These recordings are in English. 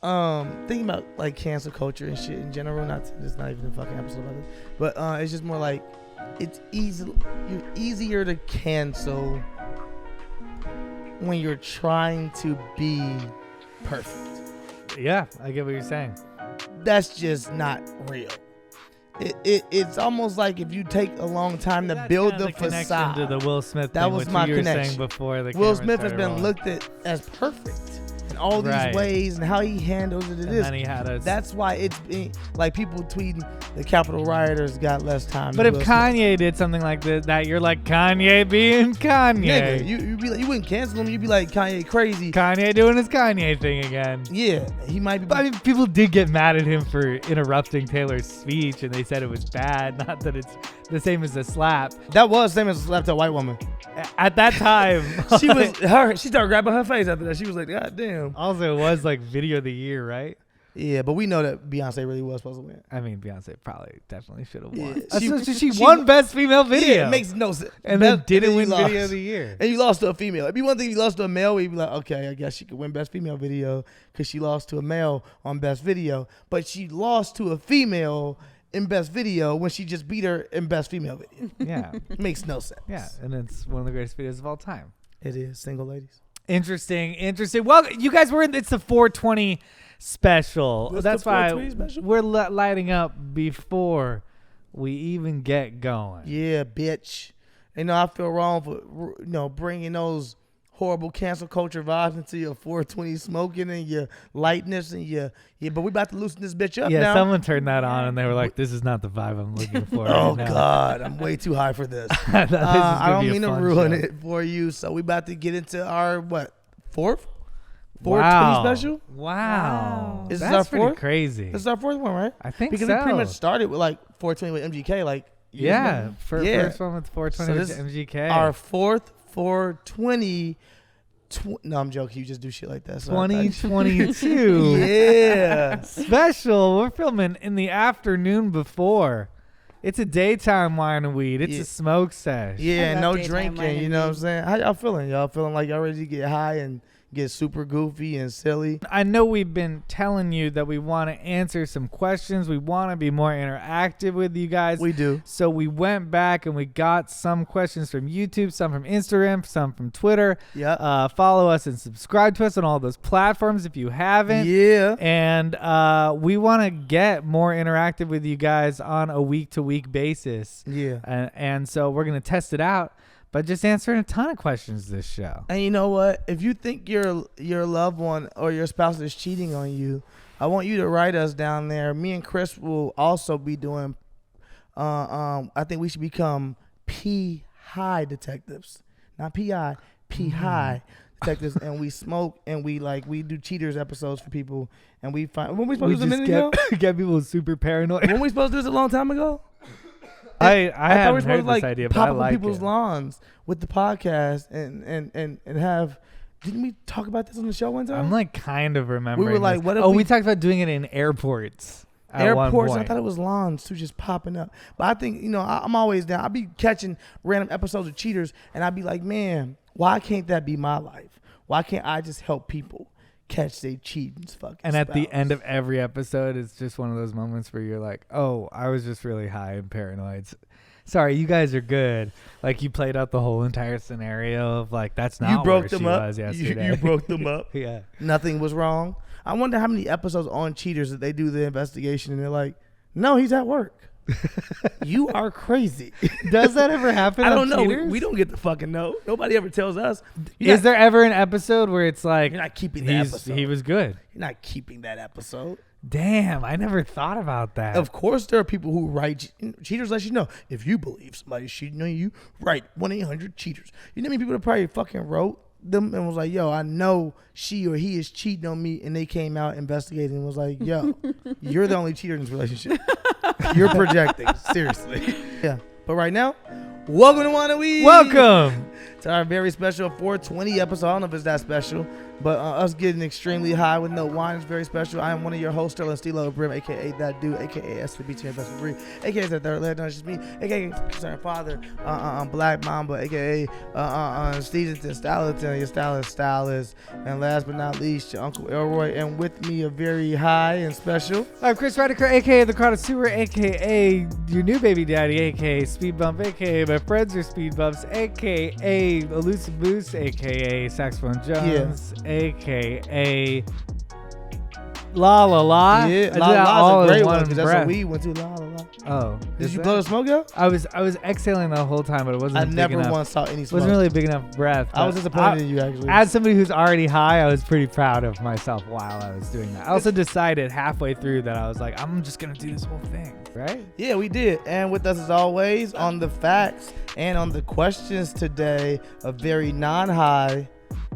thinking about like cancel culture and shit in general. It's not even a fucking episode about it, but it's just more like it's you're easier to cancel when you're trying to be perfect. Yeah, I get what you're saying. That's just not real. It's almost like if you take a long time to build the facade. To the Will Smith that thing, was which my you were connection. saying before the Will camera Smith has started been rolling. looked at as perfect in all these Right. ways, and how he handles it. And then he had a. That's why it's like people tweeting the Capitol rioters got less time. But than if Will Kanye did something like that, you're like Kanye being Kanye. Smith. Nigga, you'd be like, you wouldn't cancel him. You'd be like Kanye crazy. Kanye doing his Kanye thing again. Yeah, he might be. But I mean, people did get mad at him for interrupting Taylor's speech, and they said it was bad. Not that it's the same as a slap. That was the same as a slap to a white woman. At that time, She started grabbing her face after that. She was like, God damn. Also, it was like video of the year, right? Yeah, but we know that Beyonce really was supposed to win. I mean, Beyonce definitely should have won. Yeah, She won Best Female Video. Yeah, it makes no sense. And then didn't you win lost. Video of the Year. And you lost to a female. It'd be one thing if you lost to a male, where you'd be like, okay, I guess she could win Best Female Video because she lost to a male on Best Video. But she lost to a female in Best Video when she just beat her in Best Female Video. Yeah. Makes no sense. Yeah, and it's one of the greatest videos of all time. It is. Single ladies. Interesting. Well, you guys were it's the 420 special. What's That's the why 420 special? we're lighting up before we even get going. Yeah, bitch. I feel wrong for bringing those horrible cancel culture vibes into your 420 smoking and your lightness and but we about to loosen this bitch up now. Yeah, someone turned that on and they were like, "This is not the vibe I'm looking for." Oh right now. God, I'm way too high for this. I don't mean to ruin it for you. So we about to get into our fourth 420 special. Wow. Is this That's our pretty fourth? crazy. This is our fourth one, right? I think because so. we pretty much started with like 420 with MGK, like Yeah, yeah. first one with 420 So with this MGK. Our fourth 420. No, I'm joking. You just do shit like that. So 2022. Yeah. Special. We're filming in the afternoon before. It's a daytime wine and weed. It's a smoke sesh. Yeah, I love no daytime drinking. wine You and know what I'm weed. saying? How y'all feeling? Y'all feeling like y'all ready to get high and get super goofy and silly? I know we've been telling you that we want to answer some questions. We want to be more interactive with you guys. We do. So we went back and we got some questions from YouTube, some from Instagram, some from Twitter. Yeah. Follow us and subscribe to us on all those platforms if you haven't. Yeah. And we want to get more interactive with you guys on a week-to-week basis. Yeah. And so we're going to test it out by just answering a ton of questions this show. And you know what? If you think your loved one or your spouse is cheating on you, I want you to write us down there. Me and Chris will also be doing. I think we should become P-high detectives, not P-I, P-high detectives, and we smoke and we do cheaters episodes for people, and we find when we supposed to do this a minute ago. Get people super paranoid. When we supposed to do this a long time ago. I thought we were haven't supposed heard to this idea, but pop I up like people's it. lawns with the podcast and have. Didn't we talk about this on the show one time? I'm like kind of remembering. We were like, this. what if we we talked about doing it in airports. At one Airports. point. I thought it was lawns too, just popping up. But I think I'm always down. I be catching random episodes of cheaters, and I'd be like, man, why can't that be my life? Why can't I just help people catch they cheating fucking? And at the spouse? end of every episode, it's just one of those moments where you're like, oh, I was just really high and paranoid. Sorry, you guys are good. Like you played out the whole entire scenario of like that's not you broke where them she up. was yesterday. You broke them up. Yeah. Nothing was wrong. I wonder how many episodes on cheaters that they do the investigation and they're like, no, he's at work. You are crazy. Does that ever happen? I on don't know. Cheaters? We don't get the fucking know. Nobody ever tells us. Is there ever an episode where it's like You're not keeping the episode. he was good? You're not keeping that episode. Damn, I never thought about that. Of course, there are people who write cheaters. Let you know if you believe somebody's cheating on you, write 1-800-cheaters. You know how many people that probably fucking wrote them and was like, "Yo, I know she or he is cheating on me," and they came out investigating and was like, "Yo, you're the only cheater in this relationship. You're projecting, seriously." Yeah, but right now, welcome to Wine and Weed. Welcome to our very special 420 episode. I don't know if it's that special. But us getting extremely high with no wine is very special. I am one of your hosts, Sterling Steelo Brim, a.k.a. That Dude, a.k.a. SVB Team Best Free, a.k.a. The Third Leg. No, it's just me, a.k.a. Concerned Father, Black Mamba, a.k.a. Stevenson, Stalaton, your stylist. And last but not least, your Uncle Elroy. And with me, a very high and special. I'm Chris Reinacher, a.k.a. The Connoisseur, a.k.a. your new baby daddy, a.k.a. Speed Bump, a.k.a. my friends are Speed Bumps, a.k.a. Elusive Moose, a.k.a. Saxophone Jones, a.k.a. La La La. Yeah, La La La's a great one in because breath. that's what we went to. La La La. Oh, Did you blow the smoke out? I was exhaling the whole time, but it wasn't. I big never enough. once saw any smoke. Wasn't really a big enough breath. I was disappointed in you, actually. As somebody who's already high, I was pretty proud of myself while I was doing that. I also decided halfway through that I was like, I'm just gonna do this whole thing, right? Yeah, we did. And with us as always on the facts and on the questions today, a very non-high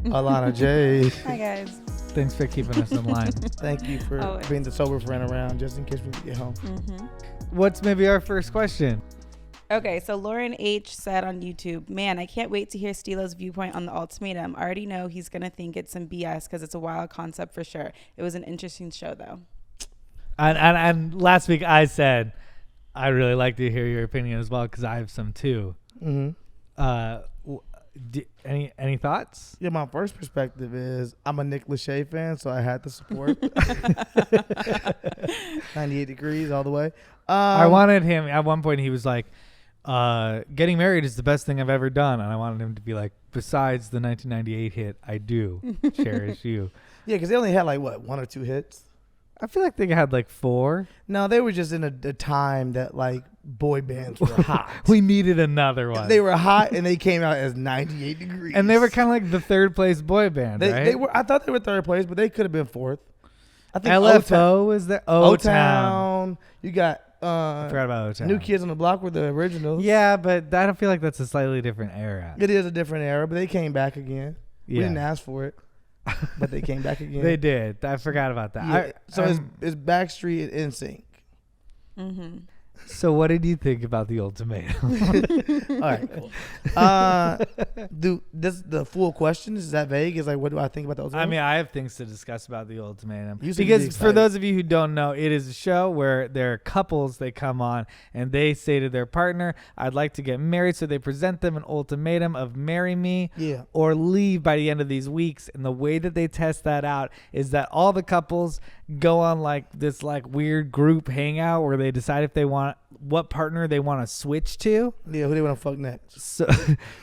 Alahna Jade. Hi guys. Thanks for keeping us in line. Thank you for being the sober friend around just in case we get home. Mm-hmm. What's maybe our first question? Okay, so Lauren H said on YouTube, man, I can't wait to hear Steelo's viewpoint on the ultimatum. I already know he's going to think it's some BS because it's a wild concept for sure. It was an interesting show, though. And last week I said, I'd really like to hear your opinion as well because I have some too. Mm-hmm. Any thoughts? Yeah, my first perspective is I'm a Nick Lachey fan, so I had to support 98 Degrees all the way. I wanted him, at one point he was like, getting married is the best thing I've ever done. And I wanted him to be like, besides the 1998 hit, I do cherish you. Yeah, because they only had like, what, 1 or 2 hits? I feel like they had like 4. No, they were just in a time that like boy bands were hot. We needed another one. They were hot and they came out as 98 Degrees. And they were kind of like the third place boy band, right? They were. I thought they were third place, but they could have been fourth. I think LFO was there. O-Town. You got I forgot about O-Town. New Kids on the Block were the originals. Yeah, but I don't feel like that's a slightly different era. It is a different era, but they came back again. Yeah. We didn't ask for it, but they came back again. They did. I forgot about that. Yeah. It's Backstreet and NSYNC. Mm-hmm. So what did you think about the ultimatum? All right, cool. The full question is that vague? Is like, what do I think about the ultimatum? I mean, I have things to discuss about the ultimatum. You seem to be Because for excited. those of you who don't know, it is a show where there are couples, they come on and they say to their partner, I'd like to get married. So they present them an ultimatum of marry me Yeah. or leave by the end of these weeks. And the way that they test that out is that all the couples go on like this like weird group hangout where they decide if they want what partner they want to switch to. Yeah, who they want to fuck next?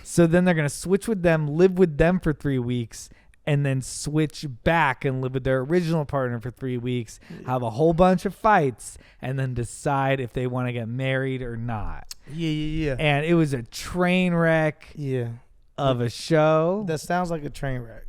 So then they're going to switch with them, live with them for 3 weeks, and then switch back and live with their original partner for 3 weeks, have a whole bunch of fights, and then decide if they want to get married or not. Yeah. And it was a train wreck Yeah. of a show. That sounds like a train wreck.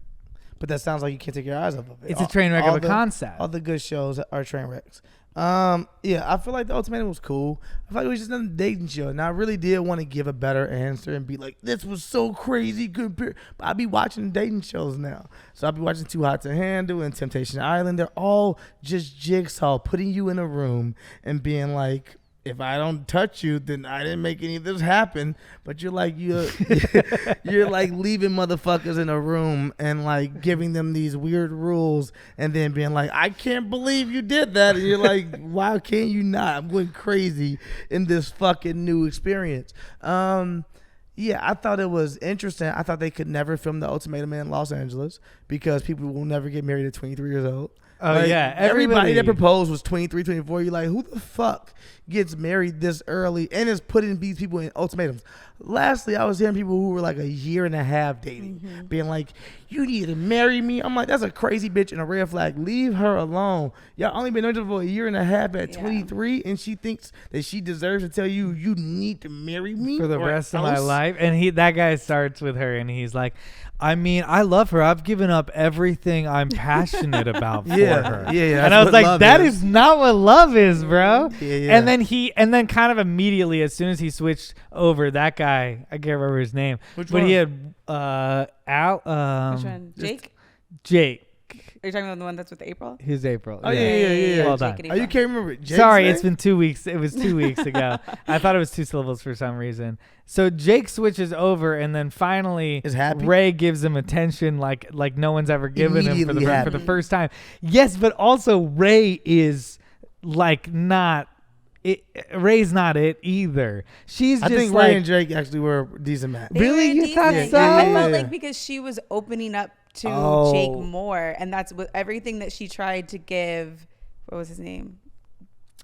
But that sounds like you can't take your eyes off of it. It's a train wreck of a concept. All the good shows are train wrecks. Yeah, I feel like the ultimatum was cool. I feel like it was just another dating show, and I really did want to give a better answer and be like, "This was so crazy good." But I be watching dating shows now, so I'll be watching Too Hot to Handle and Temptation Island. They're all just jigsaw, putting you in a room and being like, if I don't touch you, then I didn't make any of this happen. But you're like you're like leaving motherfuckers in a room and like giving them these weird rules and then being like, I can't believe you did that. And you're like, why can't you not? I'm going crazy in this fucking new experience. Yeah, I thought it was interesting. I thought they could never film the ultimatum in Los Angeles because people will never get married at 23 years old. Oh, like, yeah. Everybody that proposed was 23, 24. You're like, who the fuck gets married this early and is putting these people in ultimatums? Lastly, I was hearing people who were like a year and a half dating, being like, you need to marry me. I'm like, that's a crazy bitch and a red flag. Leave her alone. Y'all only been together for a year and a half at 23, and she thinks that she deserves to tell you, you need to marry me for the rest of my else. life. And that guy starts with her and he's like, I mean, I love her. I've given up everything I'm passionate about for her. Yeah. And I was like, that is not what love is, bro. Yeah. And then kind of immediately, as soon as he switched over, that guy, I can't remember his name, Which but one? he had Which one? Jake? Jake. Are you talking about the one that's with April? Who's April? Oh yeah. Well Jake done. and Oh, you April. can't remember Jake's Sorry, name? it's been 2 weeks. It was 2 weeks ago. I thought it was 2 syllables for some reason. So Jake switches over, and then finally Is happy? Ray gives him attention like no one's ever given him Immediately for happy. the first time. Yes, but also Ray is like not. Ray's not it either. She's I just think like Ray and Jake actually were a decent match. They Really? were You thought decent. so? I Yeah. felt like because she was opening up to Oh. Jake more, and that's what everything that she tried to give. What was his name?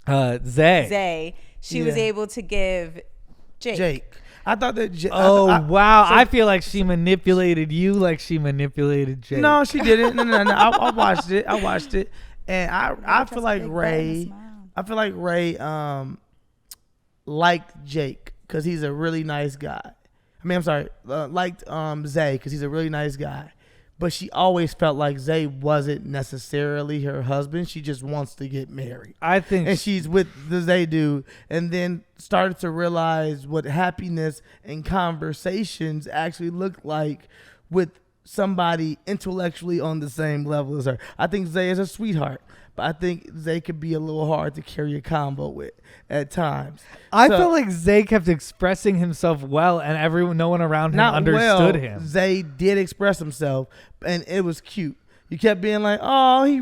Zay. Zay. She was Yeah. able to give Jake. I thought that. Oh wow! so- I feel like she manipulated you like she manipulated Jake. No, she didn't. No. I watched it. And I feel like Big butt and a Ray. smile. I feel like Ray liked Jake because he's a really nice guy. I mean, I'm sorry, liked Zay because he's a really nice guy. But she always felt like Zay wasn't necessarily her husband. She just wants to get married. I think And she's with the Zay dude, and then started to realize what happiness and conversations actually look like with somebody intellectually on the same level as her. I think Zay is a sweetheart, but I think Zay could be a little hard to carry a combo with at times. I So- feel like Zay kept expressing himself well, and no one around him Not understood well, him. Zay did express himself, and it was cute. You kept being like, "Oh, he's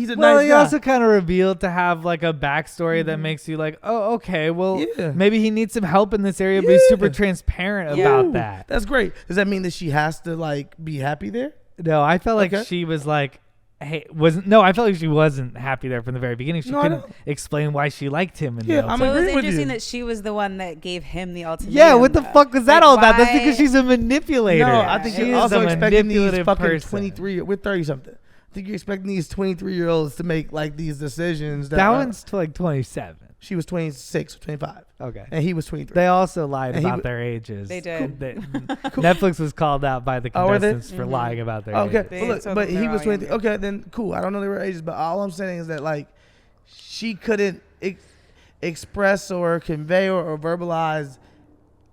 a Well, nice he guy." also kind of revealed to have like a backstory that makes you like, oh, okay, well, Yeah. maybe he needs some help in this area, but he's super Yeah. transparent Ooh, about that. That's great. Does that mean that she has to like be happy there? No, I felt like Okay. she was like, hey, I felt like she wasn't happy there from the very beginning. She No, I couldn't don't. explain why she liked him. In Yeah, the I'm So it was agreeing with interesting you. that she was the one that gave him the ultimatum. Yeah, what the though. fuck was that Like, all about? That's why- because she's a manipulator. No, I think She you're is also a expecting these manipulative fucking person. 23. We're 30 something. I think you're expecting these 23-year-olds to make like these decisions. That one's like 27. She was 26 or 25, Okay. and he was 23. They also lied And he about w- their ages. They did. Netflix was called out by the Oh, were they? contestants for Mhm. lying about their Okay, ages. They well, look, told but them he they're was all 23. younger. Okay, then cool. I don't know their ages, but all I'm saying is that like she couldn't express or convey or verbalize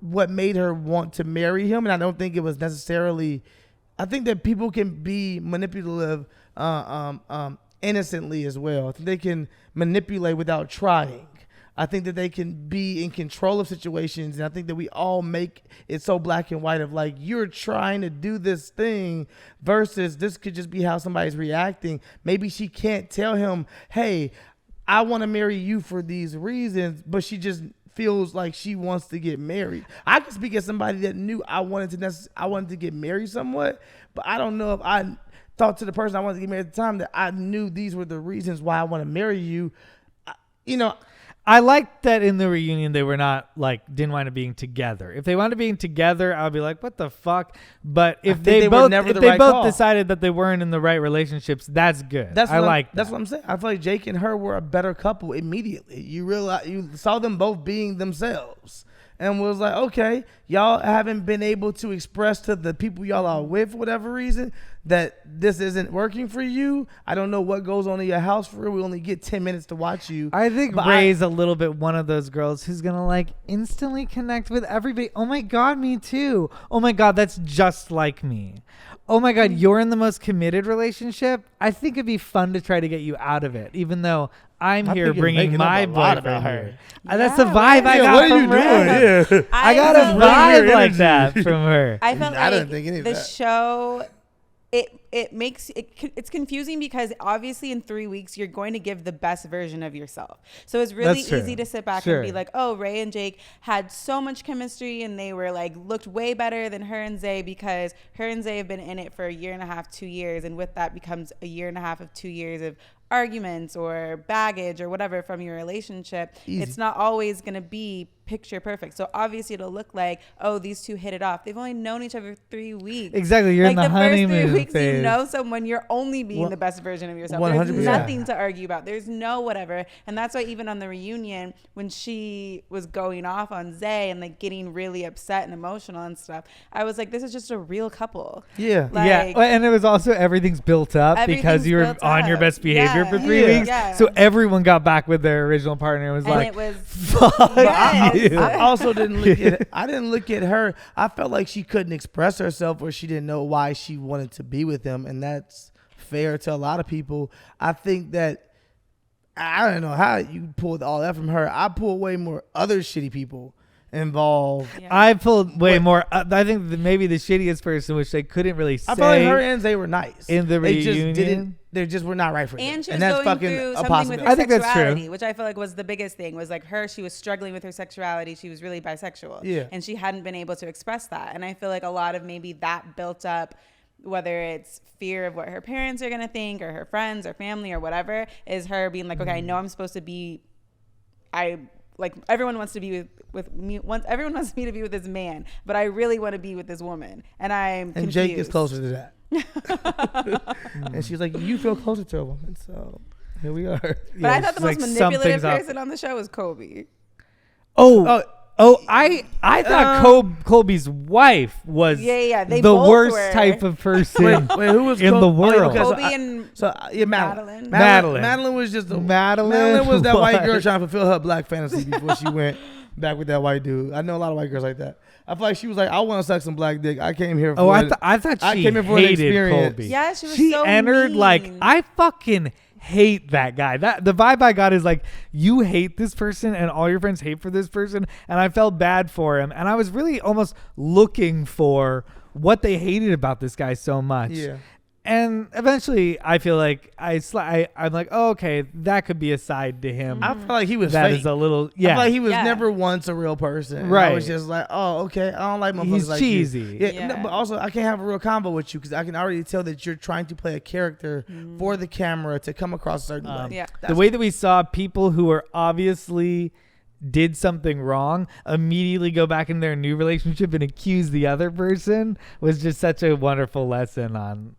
what made her want to marry him, and I don't think it was necessarily. I think that people can be manipulative innocently as well. I think they can manipulate without trying. I think that they can be in control of situations, and I think that we all make it so black and white of like you're trying to do this thing versus this could just be how somebody's reacting. Maybe she can't tell him, "Hey, I want to marry you for these reasons," but she just feels like she wants to get married. I could speak as somebody that knew I wanted to get married somewhat, but I don't know if I thought to the person I wanted to get married at the time that I knew these were the reasons why I want to marry you. You know, I liked that in the reunion they were not like didn't wind up being together. If they wound up being together, I'll be like, what the fuck? But if think they they were both never if the they right both call. decided that they weren't in the right relationships, that's good. that's I like that's that. what I'm saying. I feel like Jake and her were a better couple immediately. You realize you saw them both being themselves. And was like, okay, y'all haven't been able to express to the people y'all are with for whatever reason that this isn't working for you. I don't know what goes on in your house for real. We only get 10 minutes to watch you. I think But Ray's a little bit one of those girls who's gonna like instantly connect with everybody. Oh my god, me too. Oh my god, that's just like me. Oh my god, you're in the most committed relationship. I think it'd be fun to try to get you out of it, even though I'm I here think you're bringing making my up a lot boyfriend about her. here. That's the Yeah, vibe I yeah, got what are from you Ray. doing? Yeah. I got a felt vibe your like energy. that from her. I felt I like didn't think any of the that. show, it's confusing because obviously in 3 weeks you're going to give the best version of yourself. So it's really That's true. easy to sit back Sure. and be like, oh, Ray and Jake had so much chemistry and they were like looked way better than her and Zay because her and Zay have been in it for a year and a half, 2 years, and with that becomes a year and a half of 2 years of arguments or baggage or whatever from your relationship. Easy. It's not always going to be picture perfect. So obviously it'll look like, oh, these two hit it off. They've only known each other 3 weeks. Exactly, you're like in the first honeymoon 3 weeks phase. you know someone, you're only being One- the best version of yourself. 100%. There's nothing to argue about. There's no whatever. And that's why even on the reunion when she was going off on Zay and like getting really upset and emotional and stuff, I was like, this is just a real couple. Yeah. Like, Yeah, and it was also everyth's built up because Everything's you were built on your up. best behavior Yeah. for 3 Yeah. weeks. Yeah. So everyone got back with their original partner and was and like, it was fuck Yes. you. I also didn't look at I didn't look at her. I felt like she couldn't express herself or she didn't know why she wanted to be with him, and that's fair to a lot of people. I think that I don't know how you pulled all that from her. I pulled way more other shitty people involved. Yeah. I pulled way more. I think maybe the shittiest person, which they couldn't really say. I felt like her and Zay were nice in the they reunion. Just didn't. They just were not right for them. And she was that's going fucking through a something with possibility. her I think that's true. sexuality, which I feel like was the biggest thing. Was like she was struggling with her sexuality. She was really bisexual. Yeah. And she hadn't been able to express that. And I feel like a lot of maybe that built up, whether it's fear of what her parents are going to think or her friends or family or whatever, is her being like, okay, I know I'm supposed to be, everyone wants to be with me. Everyone wants me to be with this man, but I really want to be with this woman. And I'm confused. Jake is closer to that. And she's like, you feel closer to a woman, so here we are. But I thought the most manipulative person on the show was Kobe. I thought Colby's wife was They the both worst were. type of person Wait, who was in the world. Kobe and Madeline. Madeline. Madeline was just Madeline was that white girl was- trying to fulfill her black fantasy before she went back with that white dude. I know a lot of white girls like that. I feel like she was like, I want to suck some black dick. I came here for I thought she came here for an hated experience. Colby. Yeah, she was She so entered mean. like, I fucking hate that guy. That the vibe I got is like, you hate this person and all your friends hate for this person, and I felt bad for him, and I was really almost looking for what they hated about this guy so much. Yeah. And eventually, I feel like I'm like, oh, okay, that could be a side to him. I feel like he was That fake. is a little, I feel like he was Yeah. never once a real person. And Right. I was just like, oh, okay. I don't like motherfuckers He's like cheesy. you. Yeah. Yeah. No, but also, I can't have a real convo with you because I can already tell that you're trying to play a character for the camera to come across a certain way. Yeah. The way that we saw people who were obviously did something wrong immediately go back in their new relationship and accuse the other person was just such a wonderful lesson on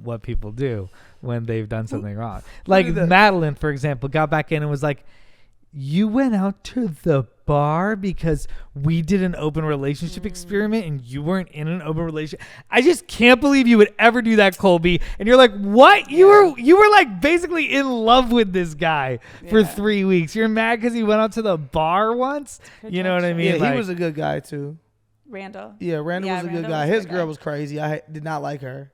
what people do when they've done something wrong. Like Madeline, for example, got back in and was like, you went out to the bar because we did an open relationship experiment and you weren't in an open relationship. I just can't believe you would ever do that, Colby. And you're like, what? You were like basically in love with this guy for 3 weeks. You're mad because he went out to the bar once? You know what I mean? Yeah, Like, he was a good guy too. Randall. Yeah, Randall was a good Randall guy. was a His good girl guy. was crazy. I did not like her.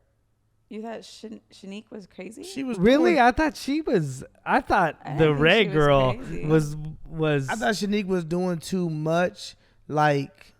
You thought Shanique was crazy? She was really? doing- I thought she was. I thought I the think Ray she was girl crazy. was. I thought Shanique was doing too much, like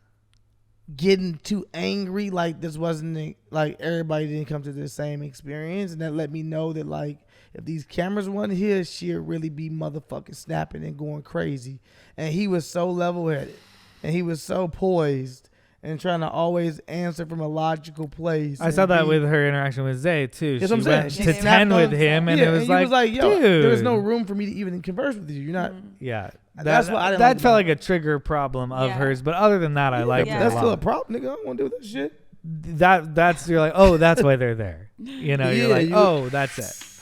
getting too angry. Like this wasn't like everybody didn't come to the same experience, and that let me know that like if these cameras weren't here, she'd really be motherfucking snapping and going crazy. And he was so level-headed, and he was so poised, and trying to always answer from a logical place. I and saw that be- with her interaction with Zay too. That's she what I'm saying. went She to snapped 10 with on him, and yeah, it was and like, he was like, yo, dude, there was no room for me to even converse with you. You're not. Yeah, That's what I didn't that like felt about like a trigger problem of Yeah. hers. But other than that, I liked Yeah. it That's a still a lot. problem, nigga. I don't want to do that shit. That's you're like, oh, that's why they're there. You know, you're Yeah, like, you- oh, that's it.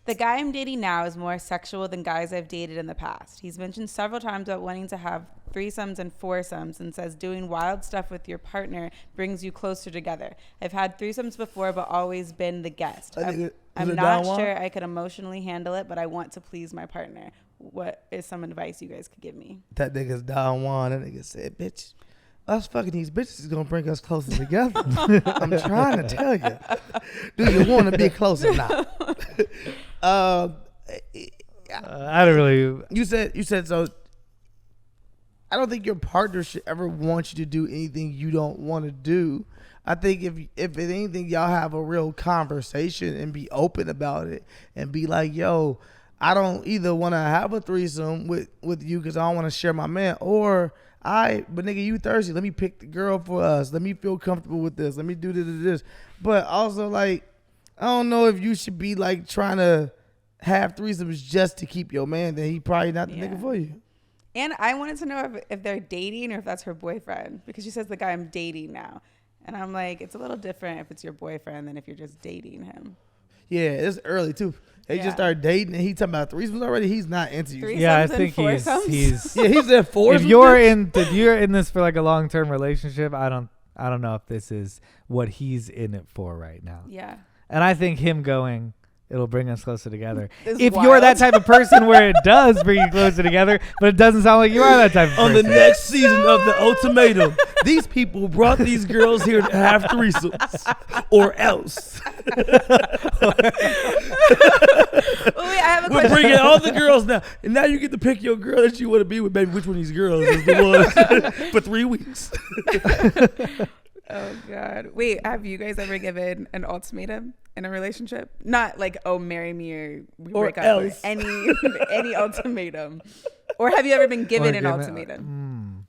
The guy I'm dating now is more sexual than guys I've dated in the past. He's mentioned several times about wanting to have threesomes and foursomes and says doing wild stuff with your partner brings you closer together. I've had threesomes before, but always been the guest. I'm not sure I could emotionally handle it, but I want to please my partner. What is some advice you guys could give me? That nigga's Don Juan. That nigga said, bitch, us fucking these bitches is going to bring us closer together. I'm trying to tell you. Do you want to be closer now? I don't really. You said so. I don't think your partner should ever want you to do anything you don't want to do. I think if anything, y'all have a real conversation and be open about it and be like, yo, I don't either want to have a threesome with you because I don't want to share my man, but nigga, you thirsty. Let me pick the girl for us. Let me feel comfortable with this. Let me do this. But also, like, I don't know if you should be like trying to have threesomes just to keep your man. Then he probably not the nigga for you. And I wanted to know if they're dating or if that's her boyfriend, because she says the guy I'm dating now. And I'm like, it's a little different if it's your boyfriend than if you're just dating him. Yeah, it's early too. They Yeah. just started dating and he talking about threesomes already. He's not into you. Threesomes Yeah, I and think foursomes? he's. Yeah, he's at four. If you're in this for like a long-term relationship, I don't know if this is what he's in it for right now. Yeah. And I think him going it'll bring us closer together. It's If wild. you're that type of person where it does bring you closer together, but it doesn't sound like you are that type of On person. the next season of The Ultimatum, these people brought these girls here to have threesomes, or else. Oh, wait, I have a We're question. bringing all the girls now, and now you get to pick your girl that you want to be with. Baby, which one of these girls is the one for 3 weeks? Oh God! Wait, have you guys ever given an ultimatum in a relationship? Not like, oh, marry me or we Or break up. else. Or any ultimatum. Or have you ever been given an ultimatum?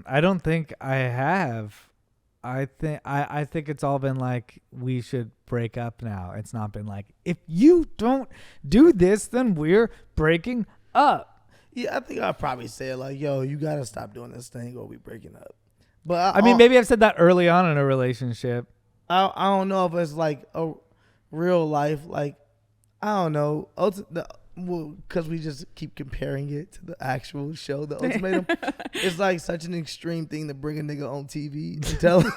I don't think I have. I think it's all been like, we should break up now. It's not been like, if you don't do this, then we're breaking up. Yeah, I think I'd probably say like, yo, you gotta stop doing this thing or we breaking up. But I mean, maybe I've said that early on in a relationship. I don't know if it's like a real life, like, I don't know, because we just keep comparing it to the actual show, The Ultimatum. It's like such an extreme thing to bring a nigga on TV to tell him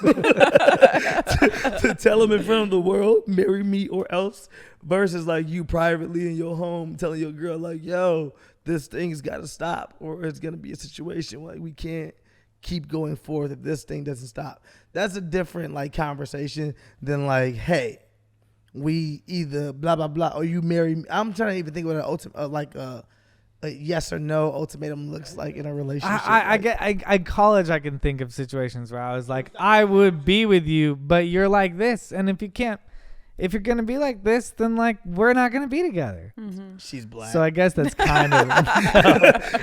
To tell him in front of the world, marry me or else, versus like you privately in your home telling your girl like, yo, this thing's got to stop, or it's gonna be a situation like we can't keep going forth if this thing doesn't stop. That's a different like conversation than like, hey, we either blah blah blah or you marry me. I'm trying to even think what an ultimate like a yes or no ultimatum looks like in a relationship. I college, I can think of situations where I was like, I would be with you, but you're like this, and if you're gonna be like this, then like we're not gonna be together. She's black. So I guess that's kind of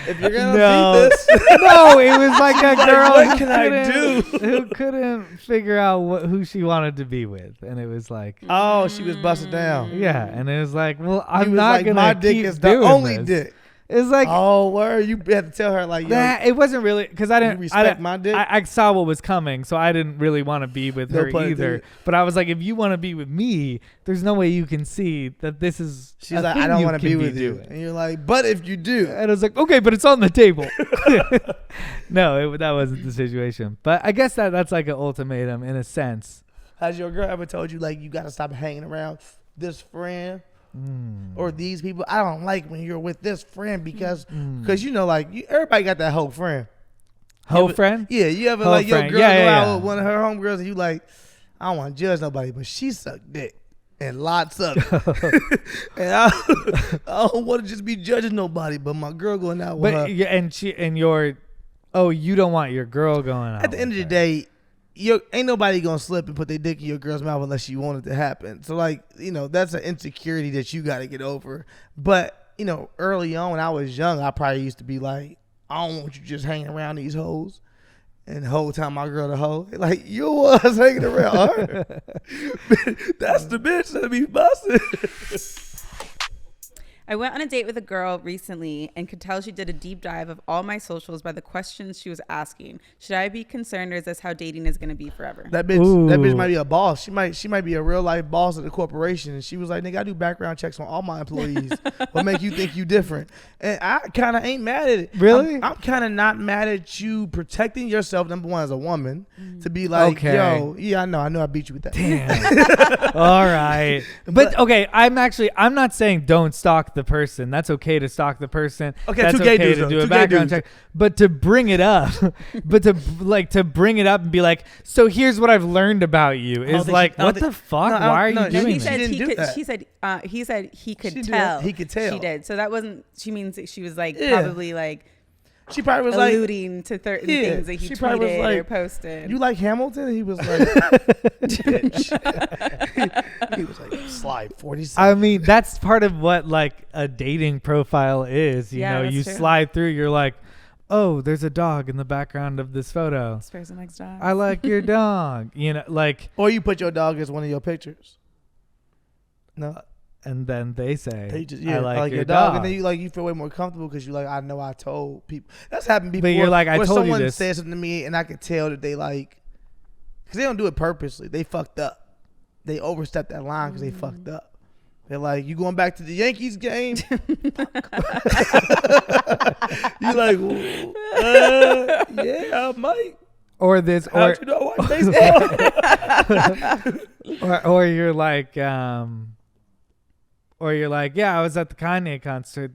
if you're gonna no. beat this, No, it was like a girl what can I do? who couldn't figure out who she wanted to be with, and it was like, oh, she was busted down. yeah, and it was like, well, He I'm was not like, gonna my dick keep is the doing only this. dick. It's like, Oh, where you had to tell her like, yo, that it wasn't really because I didn't respect my dick? I saw what was coming, so I didn't really want to be with No her pun either. intended. But I was like, if you want to be with me, there's no way you can see that this is. she's like, I don't want to be with you, doing. and you're like, but if you do, And I was like, okay, but it's on the table. No, that wasn't the situation. But I guess that's like an ultimatum in a sense. has your girl ever told you like you gotta stop hanging around this friend? Or these people, I don't like when you're with this friend because you know, like everybody got that whole friend. Hoe Yeah, friend? Yeah, you ever Hoe like your friend. girl Yeah, go yeah, out yeah. with one of her homegirls and you like, I don't want to judge nobody, but she sucked dick and lots of it. And I don't want to just be judging nobody, but my girl going out with her. But yeah, you don't want your girl going out. At the end of the day, ain't nobody gonna slip and put their dick in your girl's mouth unless you want it to happen. So like, that's an insecurity that you got to get over. But early on when I was young, I probably used to be like, I don't want you just hanging around these hoes. And the whole time my girl the hoe, like you was hanging around her. That's the bitch that be busting. I went on a date with a girl recently and could tell she did a deep dive of all my socials by the questions she was asking. Should I be concerned, or is this how dating is going to be forever? That bitch might be a boss. She might be a real life boss of the corporation. And she was like, nigga, I do background checks on all my employees. What make you think you different? And I kind of ain't mad at it. Really? I'm kind of not mad at you protecting yourself, number one, as a woman, to be like, Okay. yo, yeah, I know I beat you with that. Damn. All right. But okay, I'm not saying don't stalk the person. That's okay to stalk the person. Okay, that's two gay okay dudes, to though. do a Two gay background dudes. check. But to bring it up, to bring it up and be like, so here's what I've learned about you don't is think like, she- I don't what think- the fuck? No, Why are you no, doing he this? said didn't he do could. that. He said he could She did tell. that. He could tell. She did. So that wasn't. She means that she was like Yeah. probably like She probably was like, alluding to certain Yeah, things that he she probably was tweeted like, or posted. you like Hamilton? And he was like, bitch. He was like, slide 47. I mean, that's part of what like a dating profile is. You Yeah, know, that's you true. slide through, you're like, oh, there's a dog in the background of this photo. This person likes dogs. I like your dog. You know, like, Or you put your dog as one of your pictures. No, and then they say, they just, I like your dog. dog. And then you feel way more comfortable because you like, I know I told people. That's happened before. But you're like, I where told you someone this. said something to me and I could tell that they like, because they don't do it purposely. They fucked up. They overstepped that line because they fucked up. They're like, you going back to the Yankees game? You like, yeah, I might. or this, How'd you know I watch baseball? or you're like, Or you're like, yeah, I was at the Kanye concert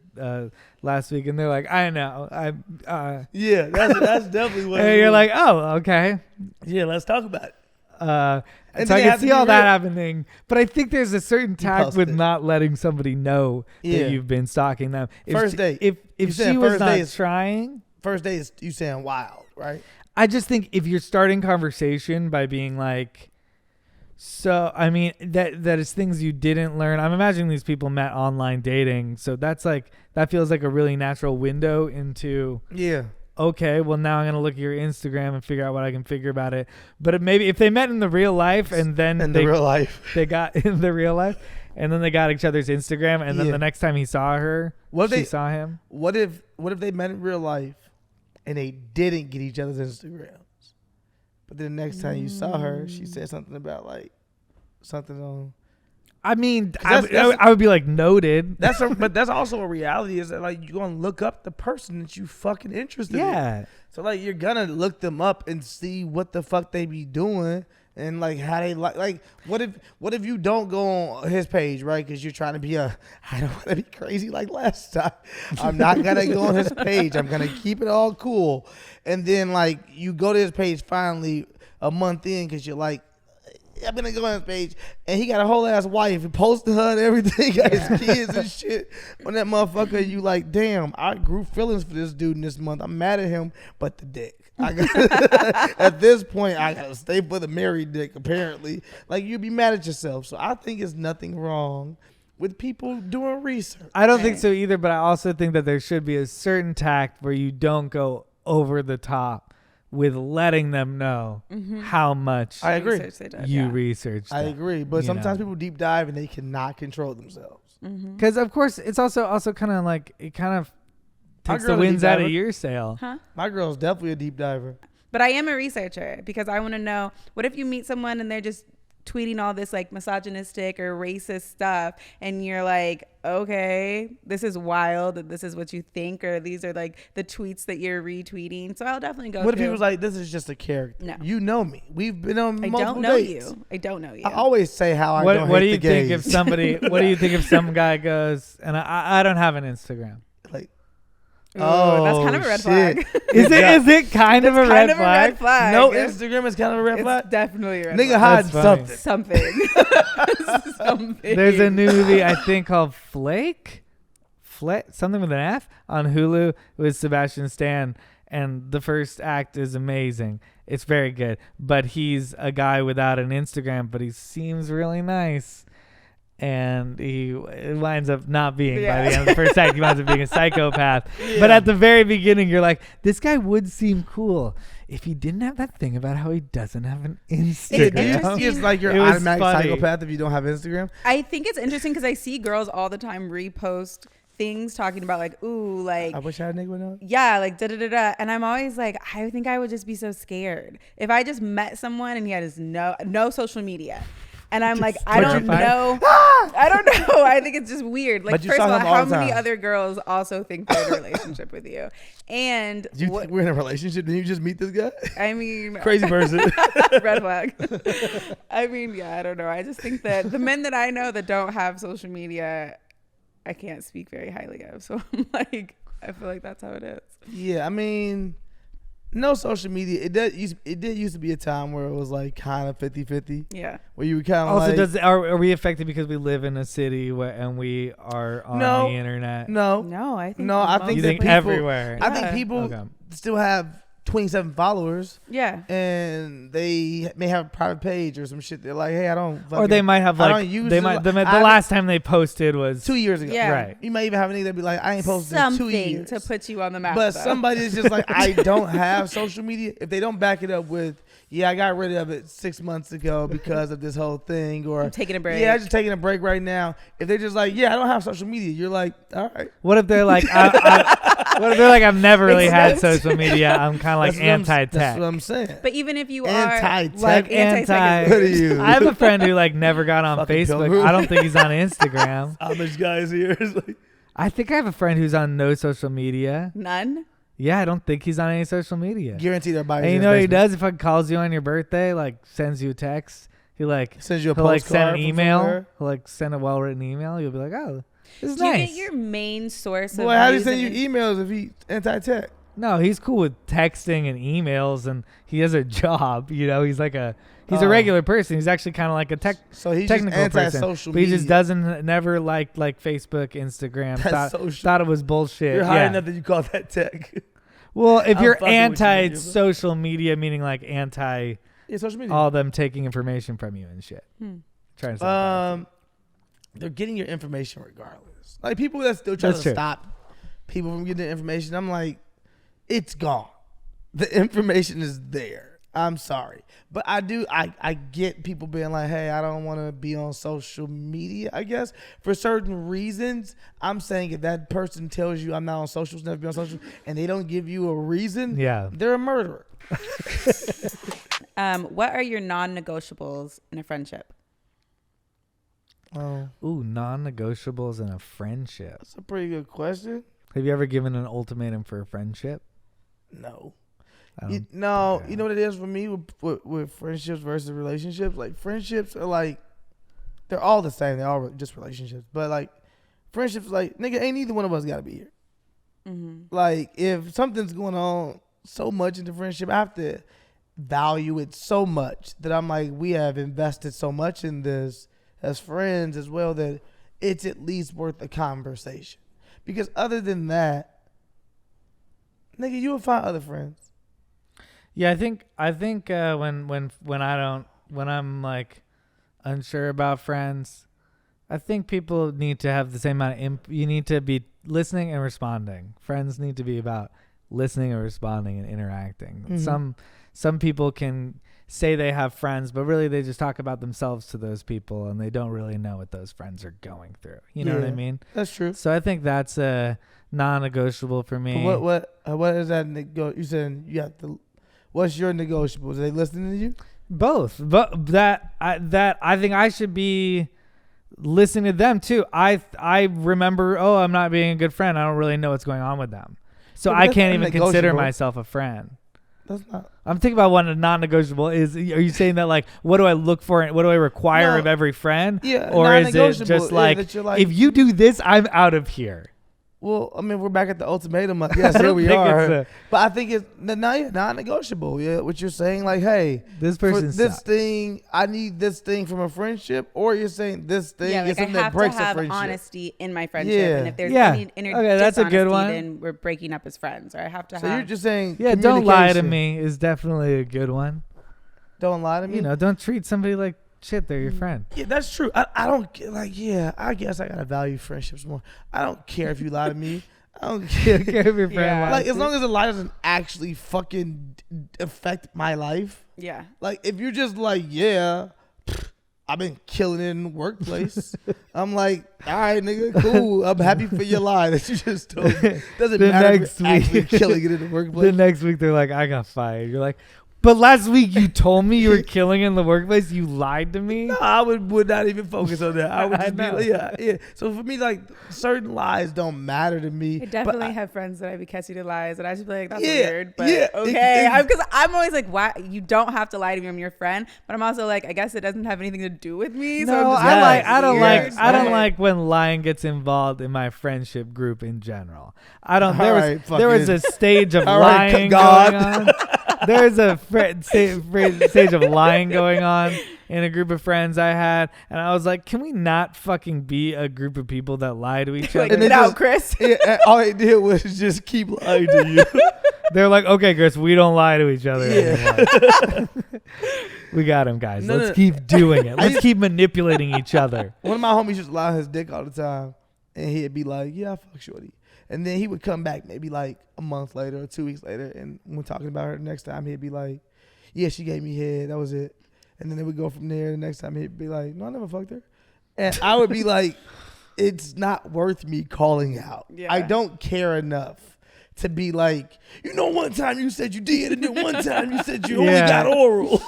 last week, and they're like, I know. Yeah, that's definitely what. And you're like, oh, okay. Yeah, let's talk about it. And so I can see all that happening, but I think there's a certain tact with not letting somebody know that you've been stalking them. First date. If she was not trying. First date is you saying wild, right? I just think if you're starting conversation by being like, so, I mean, that is things you didn't learn. I'm imagining these people met online dating. So that's like, that feels like a really natural window into, okay, well, now I'm going to look at your Instagram and figure out what I can figure about it. But maybe if they met in the real life and then they got in the real life and then they got each other's Instagram and then the next time he saw her, she saw him. What if they met in real life and they didn't get each other's Instagrams? But then the next time you saw her, she said something about like something on. I mean, I would be like noted. But that's also a reality is that like you're gonna look up the person that you fucking interested in. Yeah. So like you're gonna look them up and see what the fuck they be doing and like how they like what if you don't go on his page, right? Because you're trying to be I don't want to be crazy like last time. I'm not gonna go on his page. I'm gonna keep it all cool. And then like you go to his page finally a month in because you're like, I'm gonna go on his page, and he got a whole ass wife. He posted her and everything, got his kids and shit on that motherfucker. You like, damn, I grew feelings for this dude in this month. I'm mad at him, but the dick. At this point, I gotta stay for the married dick. Apparently, like you'd be mad at yourself. So I think there's nothing wrong with people doing research. I don't think so either, but I also think that there should be a certain tact where you don't go over the top with letting them know how much I agree. You researched. I agree, but sometimes people deep dive and they cannot control themselves. Because of course it's also kind of like it kind of takes the winds out of your sail. Huh? My girl's definitely a deep diver. But I am a researcher because I want to know, what if you meet someone and they're just tweeting all this like misogynistic or racist stuff and you're like, okay, this is wild and this is what you think, or these are like the tweets that you're retweeting. So I'll definitely go. What if he was like, this is just a character? No. You know me. We've been on multiple don't know dates. you. I don't know you. I always say how I don't what hate do you the think gays. if somebody what do you think if some guy goes and I don't have an Instagram? Like, Ooh, that's kind of a red flag. Is it kind of a red flag? No Instagram is kind of a red flag. It's definitely a red Nigga flag. hide Something. Something. There's a new movie I think called Flake, something with an F, on Hulu with Sebastian Stan, and the first act is amazing. It's very good, but he's a guy without an Instagram, but he seems really nice. And he winds up not being, by the end of the first act, he winds up being a psychopath. Yeah. But at the very beginning, you're like, this guy would seem cool if he didn't have that thing about how he doesn't have an Instagram. It's like you're automatic psychopath if you don't have Instagram. I think it's interesting because I see girls all the time repost things talking about like, ooh, like, I wish I had a nigga with no. Yeah, like da-da-da-da. And I'm always like, I think I would just be so scared if I just met someone and he had his no social media. And I'm like, I don't know. I don't know. I think it's just weird. Like, first of all, how many other girls also think they're in a relationship with you? And do you think we're in a relationship? Did you just meet this guy? I mean, crazy person. Red flag. I mean, yeah, I don't know. I just think that the men that I know that don't have social media, I can't speak very highly of. So I'm like, I feel like that's how it is. Yeah, I mean, no social media. It did used to be a time where it was like kind of 50-50. Yeah. Where you were kind of also like. Are we affected because we live in a city and we are on the internet? No, I think you think people, everywhere. I think people still have 27 followers. Yeah. And they may have a private page or some shit. They're like, hey, I don't. Or they might have like the last time they posted was 2 years ago. Yeah. Right. You might even have a nigga that be like, I ain't posted in 2 years. Something to put you on the map. But somebody is just like, I don't have social media. If they don't back it up with, yeah, I got rid of it 6 months ago because of this whole thing, or I'm taking a break. Yeah, I'm just taking a break right now. If they're just like, yeah, I don't have social media, you're like, all right. What if they're like, what if they're like, I've never really had social media. I'm kind of like anti-tech. That's what I'm saying. But even if you anti-tech, are like what are you? I have a friend who like never got on Facebook. Pilgrim. I don't think he's on Instagram. Amish guys here. I think I have a friend who's on no social media. None. Yeah, I don't think he's on any social media. Guaranteed they're buying. And you know what he does? If he calls you on your birthday, like sends you a text, He like Sends you a he'll like send postcard an from email. somewhere. He'll like send a well-written email. You'll be like, oh, this is Do you nice. get your main source Boy, of how do you news send you and emails if he anti-tech? No, he's cool with texting and emails, and he has a job. You know, he's a regular person. He's actually kind of like a So he's technical just person, anti-social but he media. just doesn't never like Facebook, Instagram. That's social. Thought it was bullshit. You're yeah. hiding nothing. You call that tech. Well, if I'm you're fucking with you, anti bro. social media, meaning like anti Yeah, social media. all them taking information from you and shit. Trying to say that. They're getting your information regardless. Like people that still try That's to true. stop people from getting the information. I'm like, it's gone. The information is there. I'm sorry, but I get people being like, hey, I don't want to be on social media. I guess for certain reasons. I'm saying if that person tells you I'm not on socials, never be on social, and they don't give you a reason, Yeah. they're a murderer. what are your non-negotiables in a friendship? Oh, Ooh, non-negotiables in a friendship. that's a pretty good question. Have you ever given an ultimatum for a friendship? No. I don't You know what it is for me with friendships versus relationships? Like friendships are like, they're all the same. They're all just relationships. But like friendships, like, nigga, ain't either one of us got to be here. Mm-hmm. Like if something's going on so much in the friendship, I have to value it so much that I'm like, we have invested so much in this as friends as well that it's at least worth a conversation. Because other than that, nigga, you will find other friends. Yeah, I think when I'm like unsure about friends, I think people need to have the same amount of you need to be listening and responding. Friends need to be about listening and responding and interacting. Mm-hmm. Some people can say they have friends, but really they just talk about themselves to those people and they don't really know what those friends are going through. You know what I Yeah. mean? That's true. So I think that's a non-negotiable for me. But what is that? You said you have to. What's your negotiables? Are they listening to you? Both, but I think I should be listening to them too. I remember, I'm not being a good friend. I don't really know what's going on with them, so Yeah, but I that's can't not even consider negotiable. myself a friend. That's not. I'm thinking about what a non-negotiable is. Are you saying that like, what do I look for? What do I require No. of every friend? Yeah, Or is it non-negotiable just is like, that you're like- if you do this, I'm out of here? Well, I mean, we're back at the ultimatum. I guess I here don't we think are. it's But I think it's non-negotiable. Yeah, what you're saying, like, hey, This for person this sucks. thing, I need this thing from a friendship, or you're saying this thing Yeah, is like I something that have to breaks a have friendship. honesty in my friendship, Yeah. and if there's Yeah. any inner Okay, that's a good dishonesty, one. then we're breaking up as friends. Or I have to So have. you're just saying, Yeah, don't lie to communication. me is definitely a good one. Don't lie to me. You know, don't treat somebody like shit. They're your friend. Yeah, that's true. I don't get like. Yeah, I guess I gotta value friendships more. I don't care if you lie to me. I don't care. Care if your friend Yeah. lies Like to as you. long as the lie doesn't actually fucking affect my life. yeah. Like if you're just like, yeah, I've been killing it in the workplace. I'm like, all right, nigga, cool. I'm happy for your lie that you just told me. Doesn't The matter if next you're actually week- killing it in the The workplace. next week they're like, I got fired. You're like, but last week you told me you were killing in the workplace. You lied to me. No, I would not even focus on that. I would I just be know. like, yeah. So for me, like certain lies don't matter to me. I but definitely have friends that I be catching to lies, and I just be like, "That's Yeah, weird," but yeah, okay. Because I'm always like, "Why? You don't have to lie to me. I'm your friend." But I'm also like, I guess it doesn't have anything to do with me. So I'm No, just I like, don't weird, like but- like when lying gets involved in my friendship group in general. I don't. There All was right, there was a fucking- stage of All right, lying God. going on. There's a stage of lying going on in a group of friends I had, and I was like, can we not fucking be a group of people that lie to each like, other? they get out, just- Chris. Yeah, and all they did was just keep lying to you. They're like, okay, Chris, we don't lie to each other Yeah. anymore. We got him, guys. No, Let's no. keep doing it. Let's used- keep manipulating each other. One of my homies used to lie on his dick all the time, and he'd be like, "Yeah, I fuck shorty," and then he would come back maybe like a month later or 2 weeks later, and when talking about her the next time, he'd be like, "Yeah, she gave me head. That was it." And then they would go from there. The next time, he'd be like, "No, I never fucked her," and I would be like, "It's not worth me calling out. Yeah. I don't care enough." To be like, one time you said you did, and then one time you said you only Yeah. got oral.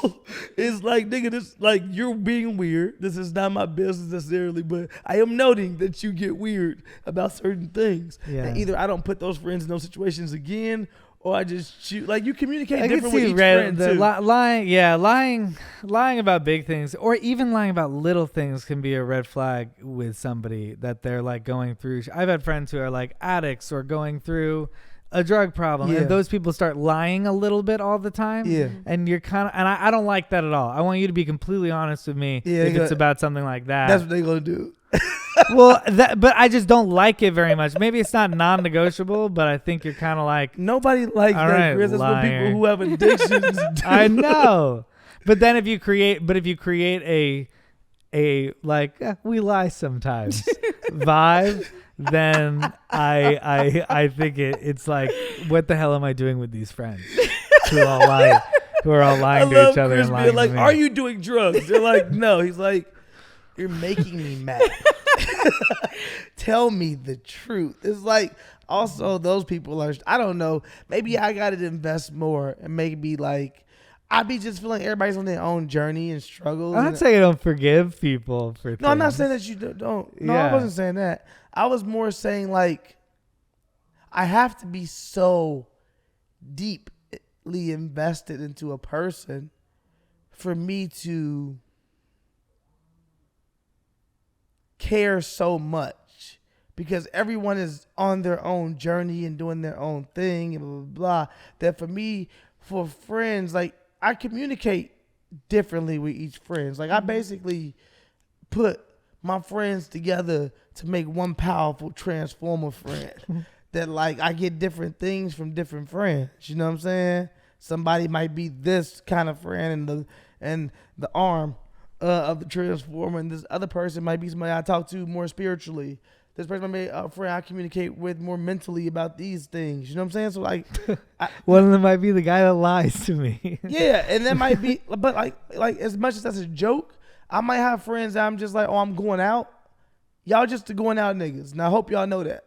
It's like, nigga, this like you're being weird. This is not my business necessarily, but I am noting that you get weird about certain things. Yeah. And either I don't put those friends in those situations again, or I just choose. Like you communicate I can different with see each friend too. lying about big things, or even lying about little things, can be a red flag with somebody that they're like going through. I've had friends who are like addicts or going through a drug problem, and those people start lying a little bit all the time. Yeah. And you're kind of, and I don't like that at all. I want you to be completely honest with me if it's about something like that. That's what they're gonna do. Well, but I just don't like it very much. Maybe it's not non-negotiable, but I think you're kind of like, Nobody likes all that, right, Chris. That's what liar. people who have addictions do. I know. But then if you create a like we lie sometimes vibe, then I think it's like, what the hell am I doing with these friends who are all lying to each other Chris and lying being like, to me? "Are you doing drugs?" They're like, "No." He's like, You're making me mad. Tell me the truth. It's like, also those people are, I don't know, maybe I got to invest more and maybe like, I be just feeling everybody's on their own journey and struggles. I'm not saying I don't forgive people for things. No, I'm not saying that you don't. No, Yeah. I wasn't saying that. I was more saying like, I have to be so deeply invested into a person for me to care so much, because everyone is on their own journey and doing their own thing and blah, blah, blah. That for me, for friends, like I communicate differently with each friends. Like I basically put my friends together to make one powerful transformer friend. That like I get different things from different friends. You know what I'm saying? Somebody might be this kind of friend and the arm of the transformer, and this other person might be somebody I talk to more spiritually. This person might be a friend I communicate with more mentally about these things. You know what I'm saying? So like, One of them might be the guy that lies to me. yeah, and that might be, but like as much as that's a joke, I might have friends that I'm just like, oh, I'm going out. Y'all just the going out niggas. And I hope y'all know that.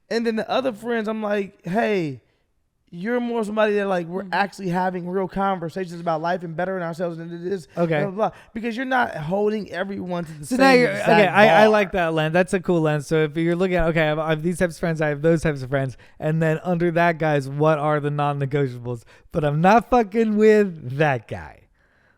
And then the other friends, I'm like, hey, you're more somebody that like we're actually having real conversations about life and bettering ourselves than it is. Okay. Blah, blah, blah. Because you're not holding everyone to the So same now you're exact okay. I bar. like that lens. That's a cool lens. So if you're looking at, okay, I have these types of friends, I have those types of friends, and then under that, guys, what are the non-negotiables? But I'm not fucking with that guy.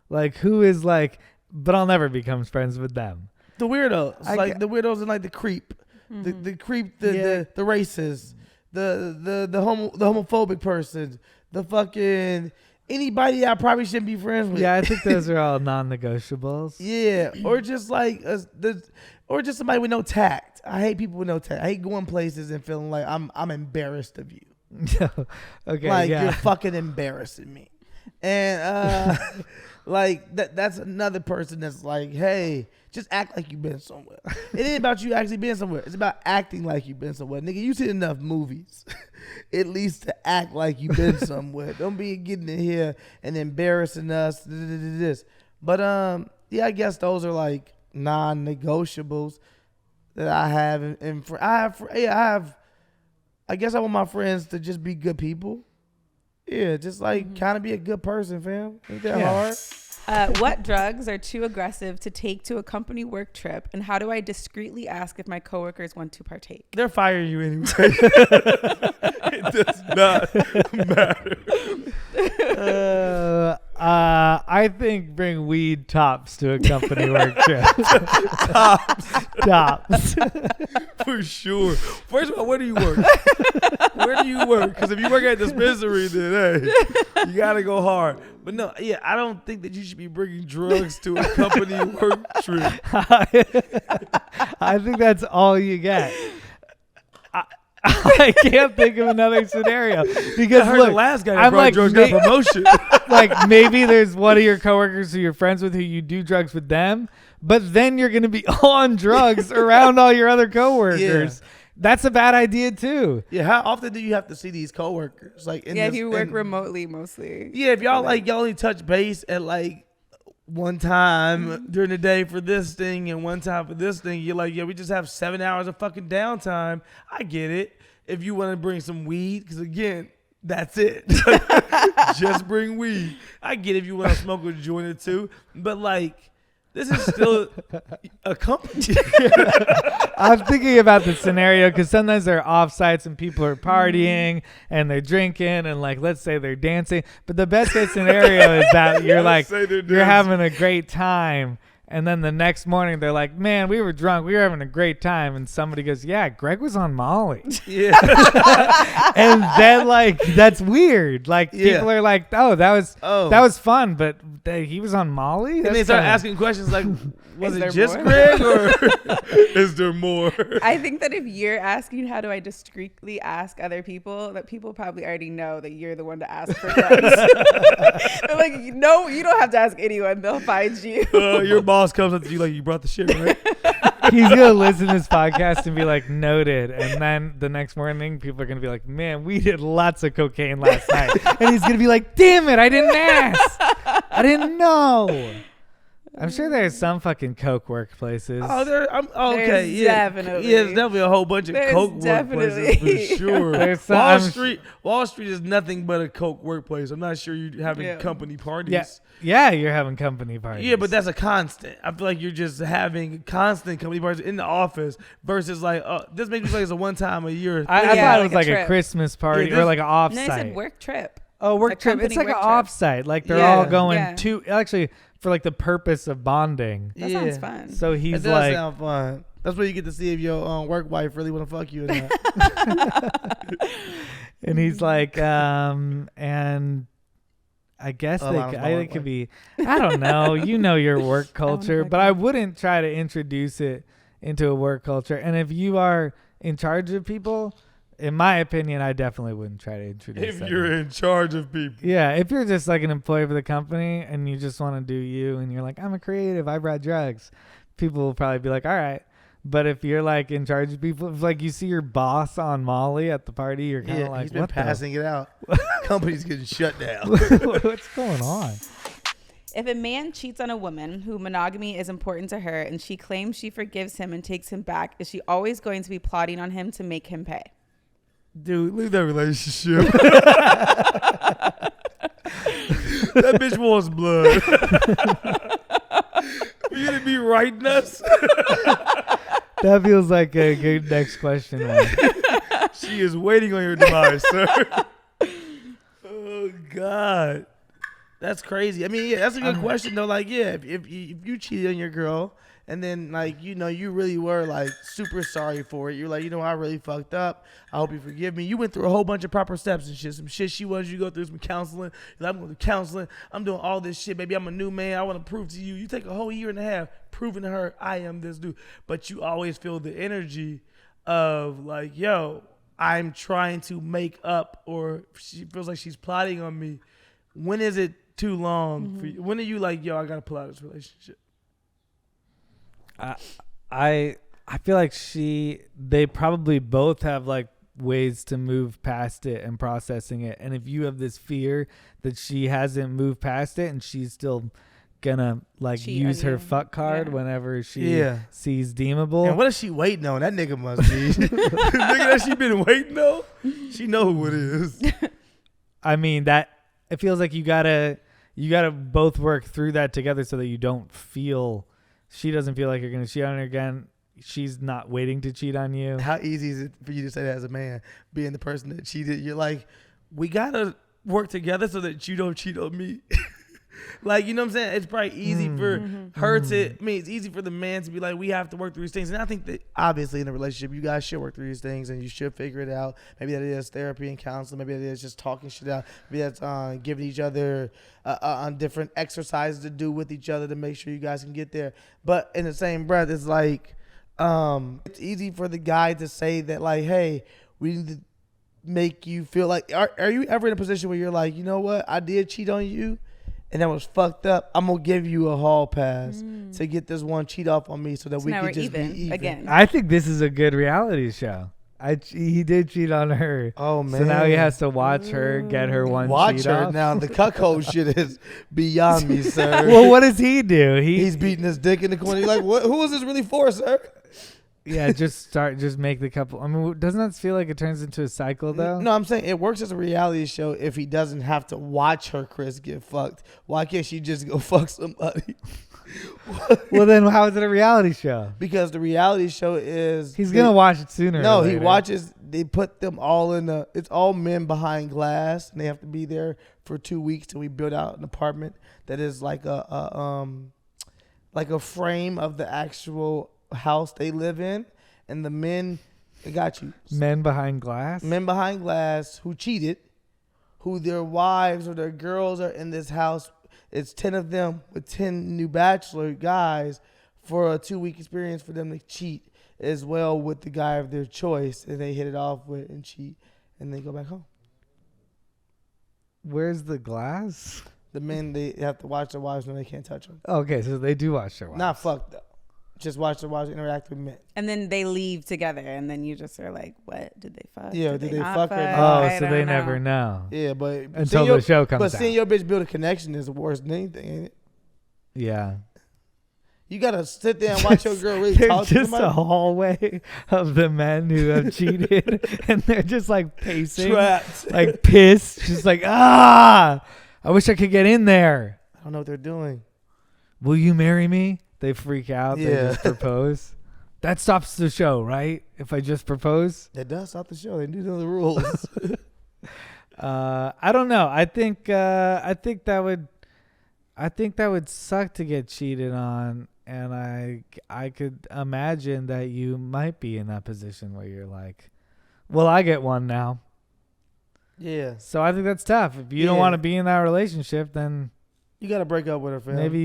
Like who is like, but I'll never become friends with them. The weirdos, the weirdos and like the creep, the creep, the racist, the homophobic person, the fucking anybody I probably shouldn't be friends with. Yeah, I think those are all non-negotiables. Yeah, or just like or just somebody with no tact. I hate people with no tact. I hate going places and feeling like I'm embarrassed of you. Okay, Like yeah. you're fucking embarrassing me, and like that's another person that's like, hey, just act like you've been somewhere. It ain't about you actually being somewhere. It's about acting like you've been somewhere. Nigga, you seen enough movies at least to act like you've been somewhere. Don't be getting in here and embarrassing us. This. But yeah, I guess those are like non-negotiables that I have. I guess I want my friends to just be good people. Yeah, just like kind of be a good person, fam. Ain't that hard? What drugs are too aggressive to take to a company work trip, and how do I discreetly ask if my coworkers want to partake? They're firing you anyway. It does not matter. I think bring weed tops to a company work trip. Tops. For sure. First of all, where do you work? Where do you work? Because if you work at a dispensary, then hey, you gotta go hard. But no, yeah, I don't think that you should be bringing drugs to a company work trip. I think that's all you get. I can't think of another scenario because I heard look, the last guy that I'm brought like, drugs got promotion. like maybe there's one of your coworkers who you're friends with who you do drugs with them, but then you're going to be on drugs around all your other coworkers. Yeah. That's a bad idea too. Yeah, how often do you have to see these coworkers? Like, if you work remotely mostly. Yeah, if y'all like y'all only touch base at like one time during the day for this thing and one time for this thing, you're like, yeah, we just have 7 hours of fucking downtime. I get it. If you want to bring some weed, because again, that's it. Just bring weed. I get if you want to smoke a joint or two, but like, This is still a company. I'm thinking about the scenario because sometimes they're off sites and people are partying and they're drinking and like let's say they're dancing. But the best case scenario is that you're like you're having a great time. And then the next morning, they're like, man, we were drunk. We were having a great time. And somebody goes, yeah, Greg was on Molly. Yeah. And then, like, that's weird. Like, people are like, oh, that was fun. But he was on Molly? And they start asking questions like, was it just more? Greg or is there more? I think that if you're asking how do I discreetly ask other people, that people probably already know that you're the one to ask for drugs. They're like, no, you don't have to ask anyone. They'll find you. Your boss comes up to you like, you brought the shit, right? He's going to listen to this podcast and be like, noted. And then the next morning, people are going to be like, man, we did lots of cocaine last night. And he's going to be like, damn it, I didn't ask. I didn't know. I'm sure there's some fucking coke workplaces. Okay, There's yeah. definitely. Yeah, there's definitely a whole bunch of There's coke definitely. workplaces for sure. There's Wall Street is nothing but a coke workplace. I'm not sure you're having company parties. Yeah, you're having company parties. Yeah, but that's a constant. I feel like you're just having constant company parties in the office versus like, this makes me feel like it's a one time a year. I thought it was like a trip. Christmas party Yeah, or like an offsite. No, I said work trip. Oh, work trip. It's like an offsite. Like they're all going to actually for like the purpose of bonding. That sounds fun. So he's it does like, sound fun. That's where you get to see if your work wife really want to fuck you or not. and he's like, and I guess it could be, I don't know. You know your work culture, but I wouldn't try to introduce it into a work culture. And if you are in charge of people, in my opinion, I definitely wouldn't try to introduce If you're in charge of people. Yeah, if you're just like an employee for the company and you just want to do you and you're like, I'm a creative, I brought drugs, people will probably be like, all right. But if you're like in charge of people, if like you see your boss on Molly at the party, you're kind of like, he's been passing it out. Company's getting shut down. What's going on? If a man cheats on a woman who monogamy is important to her and she claims she forgives him and takes him back, is she always going to be plotting on him to make him pay? Dude, leave that relationship. That bitch wants blood. You gonna be writing us? That feels like a good next question. She is waiting on your demise, sir. Oh God, that's crazy. I mean, yeah, that's a good question though. Like, yeah, if you cheated on your girl and then like you really were like super sorry for it. You're like, I really fucked up. I hope you forgive me. You went through a whole bunch of proper steps and shit. Some shit she wanted you to go through, some counseling. You're like, I'm going to counseling. I'm doing all this shit, baby. I'm a new man. I want to prove to you. You take a whole year and a half proving to her I am this dude. But you always feel the energy of like, yo, I'm trying to make up, or she feels like she's plotting on me. When is it too long for you? When are you like, yo, I got to pull out of this relationship? I feel like they probably both have like ways to move past it and processing it. And if you have this fear that she hasn't moved past it and she's still gonna like cheat use her you. fuck card whenever she sees deemable. And what is she waiting on? That nigga must be. Nigga that she been waiting on? She know who it is. I mean, that it feels like you gotta both work through that together so that you don't feel, she doesn't feel like you're gonna cheat on her again. She's not waiting to cheat on you. How easy is it for you to say that as a man, being the person that cheated? You're like, we gotta work together so that you don't cheat on me. Like, you know what I'm saying? It's probably easy for her to, I mean, it's easy for the man to be like, we have to work through these things. And I think that obviously in a relationship, you guys should work through these things and you should figure it out. Maybe that is therapy and counseling. Maybe that is just talking shit out. Maybe that's giving each other on different exercises to do with each other to make sure you guys can get there. But in the same breath, it's like, it's easy for the guy to say that like, hey, we need to make you feel like, are you ever in a position where you're like, you know what? I did cheat on you. And that was fucked up. I'm gonna give you a hall pass to get this one cheat off on me, so that we can just be even again. I think this is a good reality show. He did cheat on her. Oh man! So now he has to watch her get her one. Watch cheat her off. now. The cuckold shit is beyond me, sir. Well, what does he do? He's beating his dick in the corner. You're like, what? Who is this really for, sir? Yeah, just make the couple. I mean, doesn't that feel like it turns into a cycle though? No, I'm saying it works as a reality show if he doesn't have to watch her Chris get fucked. Why can't she just go fuck somebody? Well, then how is it a reality show? Because the reality show is He's gonna watch it sooner. No, or he later. watches. They put them all in a. It's all men behind glass, and they have to be there for 2 weeks till we build out an apartment that is like a frame of the actual house they live in, and the men. I got you. Men behind glass. Men behind glass who cheated, who their wives or their girls are in this house. It's 10 of them with 10 new bachelor guys for a 2-week experience for them to cheat as well with the guy of their choice, and they hit it off with and cheat, and they go back home. Where's the glass? The men, they have to watch their wives when they can't touch them. Okay, so they do watch their wives. Not fuck though. Just watch their wives interact with men. And then they leave together, and then you just are like, "What did they fuck? Yeah, did they not fuck or not? Oh, I so don't they know. never know. Yeah, but Until the show comes But out. seeing your bitch build a connection is worse than anything, ain't it? Yeah. You gotta sit there and watch your girl really There's talk to just somebody. a hallway of the men who have cheated, and they're just like pacing, Trapped. like pissed, just like I wish I could get in there. I don't know what they're doing. Will you marry me? They freak out. They Yeah. just propose. That stops the show, right? If I just propose. That does stop the show. They do know the rules. I don't know. I think that would suck to get cheated on, and I could imagine that you might be in that position where you're like, well, I get one now. Yeah. So I think that's tough. If you don't Yeah. want to be in that relationship, then You gotta break up with her, fam. maybe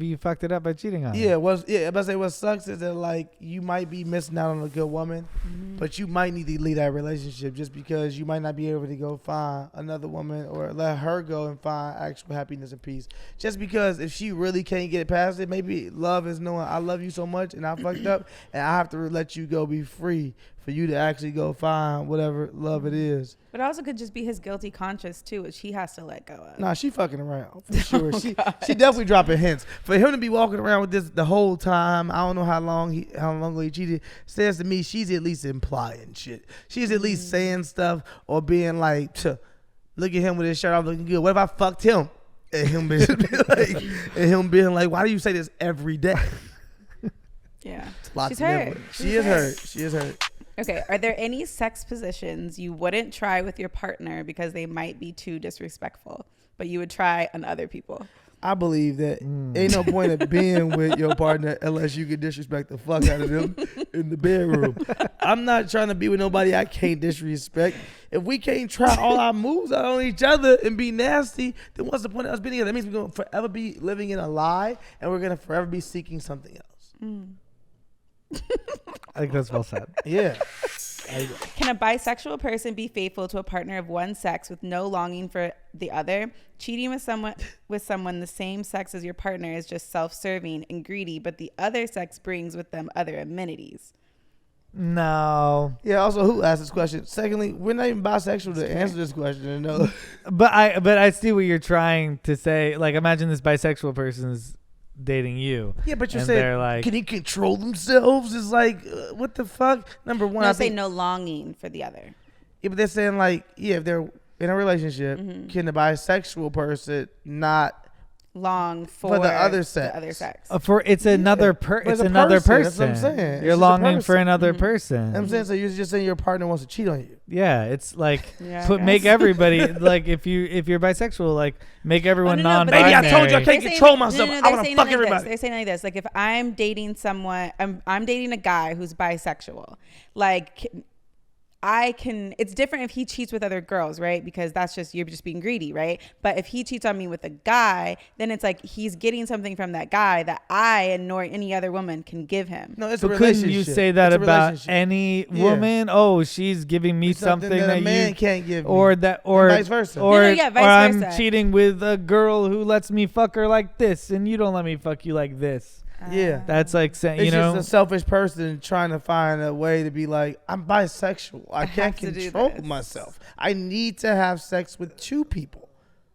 you fucked it up by cheating on her. Yeah, I say what sucks is that like you might be missing out on a good woman, but you might need to leave that relationship just because you might not be able to go find another woman or let her go and find actual happiness and peace. Just because if she really can't get past it, maybe love is knowing I love you so much and I fucked up and I have to let you go be free for you to actually go find whatever love it is. But it also could just be his guilty conscience too, which he has to let go of. Nah, she fucking around for sure. she definitely dropping hints. For him to be walking around with this the whole time, I don't know how long ago he cheated. Says to me, she's at least implying shit. She's at least saying stuff or being like, "Look at him with his shirt off, looking good. What if I fucked him?" And him being like, "Why do you say this every day?" Yeah. Lots She's to live hurt. with. She is hurt. She is hurt. Okay. Are there any sex positions you wouldn't try with your partner because they might be too disrespectful, but you would try on other people? I believe that ain't no point of being with your partner unless you can disrespect the fuck out of them in the bedroom. I'm not trying to be with nobody I can't disrespect. If we can't try all our moves out on each other and be nasty, then what's the point of us being together? That means we're going to forever be living in a lie and we're going to forever be seeking something else. I think that's well said. Yeah. Can a bisexual person be faithful to a partner of one sex with no longing for the other? Cheating with someone the same sex as your partner is just self-serving and greedy, but the other sex brings with them other amenities. No. Yeah, also, who asked this question? Secondly, we're not even bisexual to answer this question. No. But I see what you're trying to say. Like, imagine this bisexual person's dating you. Yeah, but you're and saying, they're like, can he control themselves? It's like, what the fuck? Number one, No, I say think, no longing for the other. yeah, but they're saying like, yeah, if they're in a relationship, can the bisexual person not Long for the other sex? The other sex. it's another But it's a another person. That's what I'm saying. It's You're just a longing for person. another person. I'm saying, so you're just saying your partner wants to cheat on you. Yeah, it's like Yeah, I make guess. everybody like if you're bisexual, like make everyone Oh, no, no, but non-binary. Baby, I told you I can't They're saying control like- myself. no, I they're want to saying fuck like everybody. This. They're saying like this. Like if I'm dating someone, I'm dating a guy who's bisexual. Like it's different if he cheats with other girls, right? Because that's just, you're just being greedy, right? But if he cheats on me with a guy, then it's like he's getting something from that guy that I and nor any other woman can give him. No, it's a But relationship. couldn't you say that It's a about relationship. any Yeah. woman? Oh, she's giving me It's something that a man you can't give me. or that or vice versa. or, No, yeah, vice or I'm versa. cheating with a girl who lets me fuck her like this and you don't let me fuck you like this. Yeah. That's like saying, It's you know, just a selfish person trying to find a way to be like, I'm bisexual. I can't have to do control this. myself. I need to have sex with two people.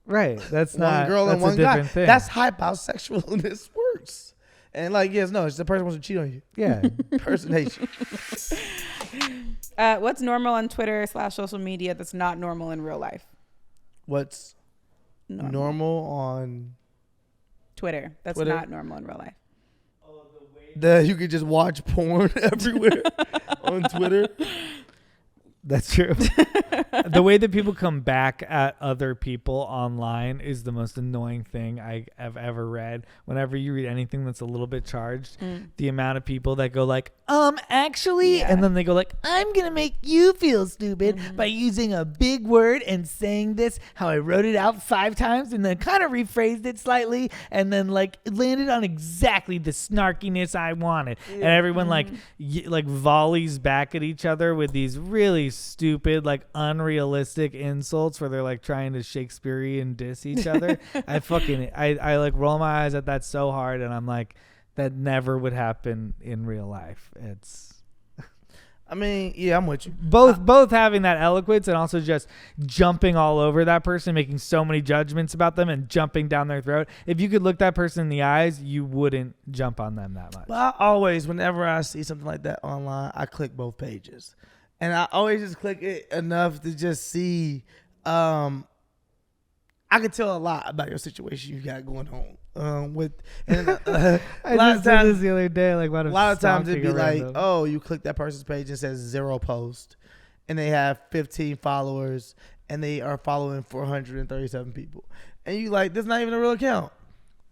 right. That's One not girl that's and one a different guy. thing. That's how bisexualness works. And like, yes, no, it's the person wants to cheat on you. yeah. Impersonation. What's normal on Twitter / social media that's not normal in real life? What's normal on Twitter. That's Twitter? not normal in real life. That you could just watch porn everywhere on Twitter. That's true. The way that people come back at other people online is the most annoying thing I have ever read. Whenever you read anything that's a little bit charged, the amount of people that go like, actually, and then they go like, I'm going to make you feel stupid by using a big word and saying this, how I wrote it out 5 times and then kind of rephrased it slightly and then like it landed on exactly the snarkiness I wanted. And everyone like volleys back at each other with these really stupid, like unrealistic insults where they're like trying to Shakespearean diss each other. I like roll my eyes at that so hard, and I'm like, that never would happen in real life. I mean, yeah, I'm with you. Both having that eloquence and also just jumping all over that person, making so many judgments about them and jumping down their throat. If you could look that person in the eyes, you wouldn't jump on them that much. Well, I always, whenever I see something like that online, I click both pages. And I always just click it enough to just see. I can tell a lot about your situation you got going on. I just did this the other day. Like, a lot of times it'd be like, oh, you click that person's page and it says 0 post, and they have 15 followers, and they are following 437 people, and you like, this is not even a real account.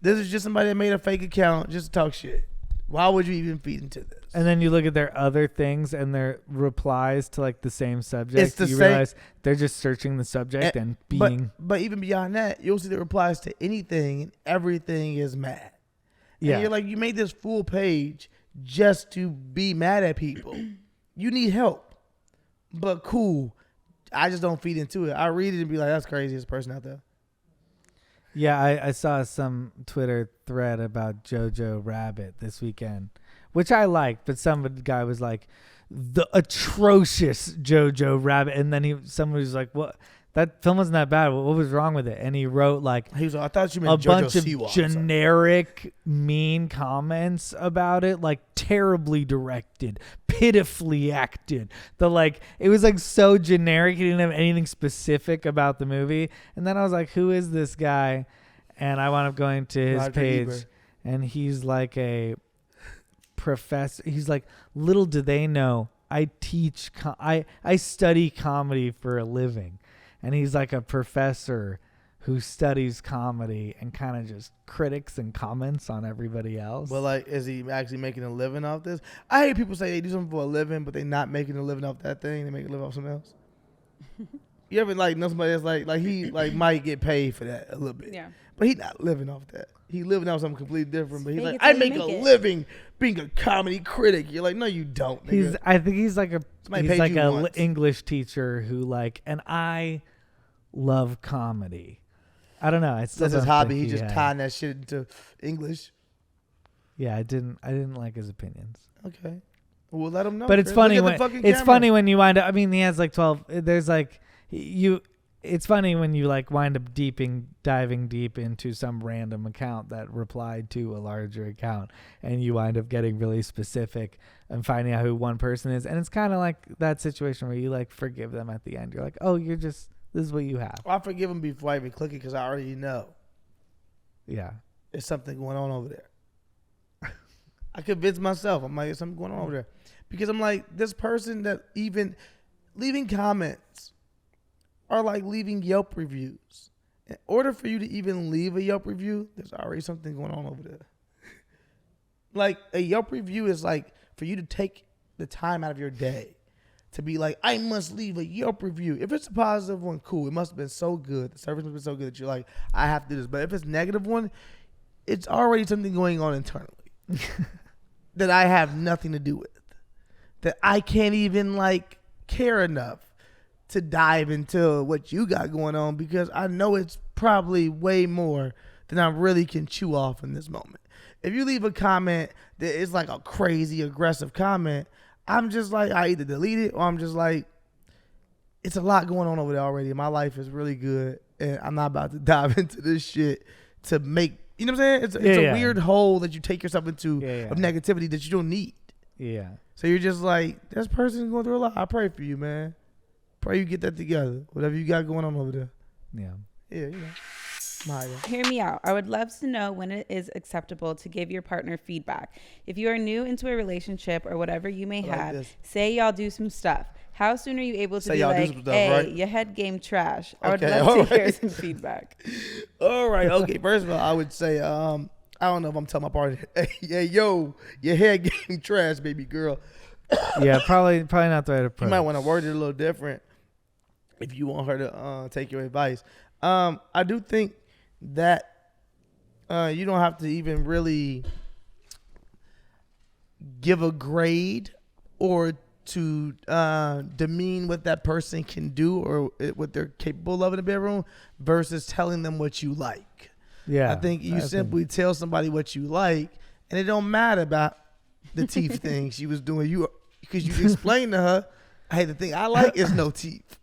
This is just somebody that made a fake account just to talk shit. Why would you even feed into this? And then you look at their other things and their replies to like the same subject. It's the you same, realize they're just searching the subject and being. But even beyond that, you'll see the replies to anything, and everything is mad. Yeah, and you're like, you made this full page just to be mad at people. You need help, but cool. I just don't feed into it. I read it and be like, that's crazy. This person out there. Yeah, I saw some Twitter thread about Jojo Rabbit this weekend, which I liked, but some guy was like, the atrocious Jojo Rabbit. And then someone was like, what? That film wasn't that bad. What was wrong with it? And he wrote like, I thought you meant a bunch of Siwa, generic mean comments about it, like terribly directed, pitifully acted. It was like so generic. He didn't have anything specific about the movie. And then I was like, who is this guy? And I wound up going to his Roger page, Ebert. and he's like a professor. He's like, little do they know, I teach, I study comedy for a living. And he's like a professor who studies comedy and kind of just critics and comments on everybody else. But like, is he actually making a living off this? I hate people say they do something for a living, but they're not making a living off that thing. They make a living off something else. You ever like know somebody that's like he like might get paid for that a little bit. Yeah. But he's not living off that. He's living off something completely different. But he's Make like, it till I you make make a it. living being a comedy critic. You're like, no, you don't. Nigga. I think he's like Somebody paid you a once. English teacher who like, and I love comedy. I don't know. That's his hobby. He just tying that shit into English. Yeah, I didn't like his opinions. Okay. Well, let him know. But it's Chris. funny Look at the when fucking camera. funny when you wind up. I mean, he has like 12. There's like you. It's funny when you like wind up diving deep into some random account that replied to a larger account, and you wind up getting really specific and finding out who one person is. And it's kind of like that situation where you like forgive them at the end. You're like, oh, this is what you have. Well, I forgive him before I even click it because I already know Yeah. there's something going on over there. I convinced myself. I'm like, there's something going on over there. Because I'm like, this person that even leaving comments are like leaving Yelp reviews. In order for you to even leave a Yelp review, there's already something going on over there. Like a Yelp review is like for you to take the time out of your day to be like, I must leave a Yelp review. If it's a positive one, cool. It must have been so good. The service must have been so good that you're like, I have to do this. But if it's a negative one, it's already something going on internally that I have nothing to do with. That I can't even like care enough to dive into what you got going on because I know it's probably way more than I really can chew off in this moment. If you leave a comment that is like a crazy aggressive comment, I'm just like, I either delete it or I'm just like, it's a lot going on over there already. My life is really good and I'm not about to dive into this shit to make, you know what I'm saying? It's a weird hole that you take yourself into of negativity that you don't need. Yeah. So you're just like, this person's going through a lot. I pray for you, man. Pray you get that together. Whatever you got going on over there. Yeah. Yeah, you know. Maya. Hear me out. I would love to know when it is acceptable to give your partner feedback. If you are new into a relationship or whatever you may have, say y'all do some stuff. How soon are you able to be like, hey, right? Your head game trash? I would love to hear some feedback. All right. Okay. First of all, I would say, I don't know if I'm telling my partner, hey, yo, your head game trash, baby girl. Yeah, probably not the right approach. You might want to word it a little different if you want her to take your advice. I do think that you don't have to even really give a grade or to demean what that person can do or what they're capable of in the bedroom versus telling them what you like. Yeah, I think you simply tell somebody what you like, and it don't matter about the teeth thing she was doing. Because you explain to her, hey, the thing I like is no teeth.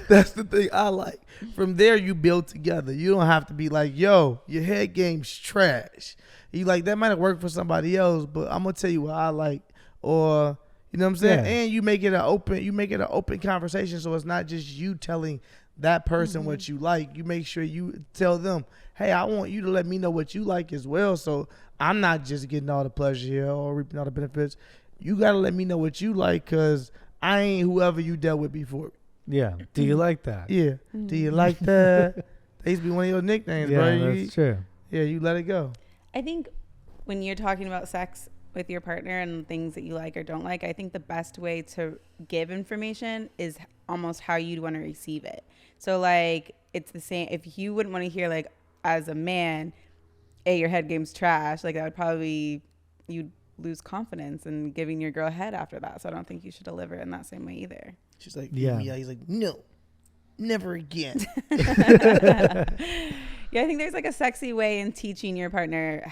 That's the thing I like. From there, you build together. You don't have to be like, yo, your head game's trash. You like, that might have worked for somebody else, but I'm going to tell you what I like. Or, you know what I'm saying? Yeah. And you make it an open conversation, so it's not just you telling that person what you like. You make sure you tell them, hey, I want you to let me know what you like as well, so I'm not just getting all the pleasure here or reaping all the benefits. You got to let me know what you like, because I ain't whoever you dealt with before. Yeah. Do you like that? Yeah. Do you like that? That used to be one of your nicknames, bro. Yeah, that's true. Yeah, you let it go. I think when you're talking about sex with your partner and things that you like or don't like, I think the best way to give information is almost how you'd want to receive it. So, like, it's the same. If you wouldn't want to hear, like, as a man, hey, your head game's trash, like, that would probably, you'd lose confidence in giving your girl head after that. So I don't think you should deliver it in that same way either. She's like, yeah. He's like, no, never again. Yeah, I think there's like a sexy way in teaching your partner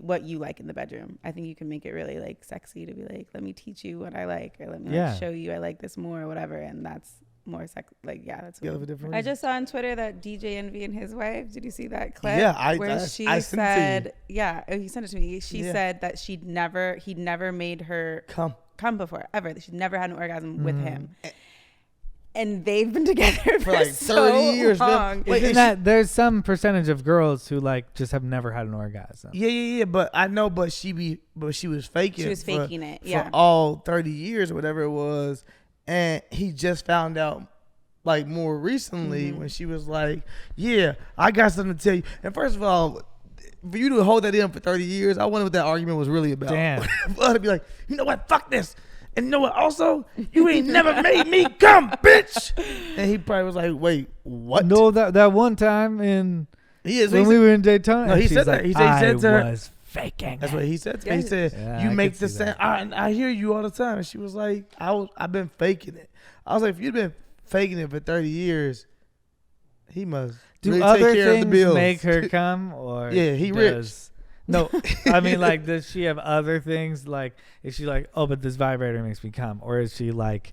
what you like in the bedroom. I think you can make it really like sexy to be like, let me teach you what I like, or let me like, show you I like this more or whatever. And that's more sex. Like, yeah, that's what different. I just saw on Twitter that DJ Envy and his wife, did you see that clip? Yeah, I said, yeah, he sent it to me. She said that he'd never made her come before, ever. She'd never had an orgasm with him. And they've been together for like 30 years. Long. Wait, there's some percentage of girls who like just have never had an orgasm. Yeah. But I know, but she was faking. She was faking it. For all 30 years or whatever it was, and he just found out like more recently when she was like, "Yeah, I got something to tell you." And first of all, for you to hold that in for 30 years, I wonder what that argument was really about. Damn. For her to be like, you know what? Fuck this. And you know what? Also, you ain't never made me come, bitch. And he probably was like, "Wait, what?" No, that one time when we were in Daytona. No, he said that. He said to her, I was faking. That's what he said to me. He said, "You make the same." I hear you all the time. And she was like, "I've been faking it." I was like, "If you've been faking it for 30 years, he must do really other take care things of the bills." Make her come, or yeah, he rich. No, I mean, like, does she have other things? Like, is she like, oh, but this vibrator makes me come? Or is she like,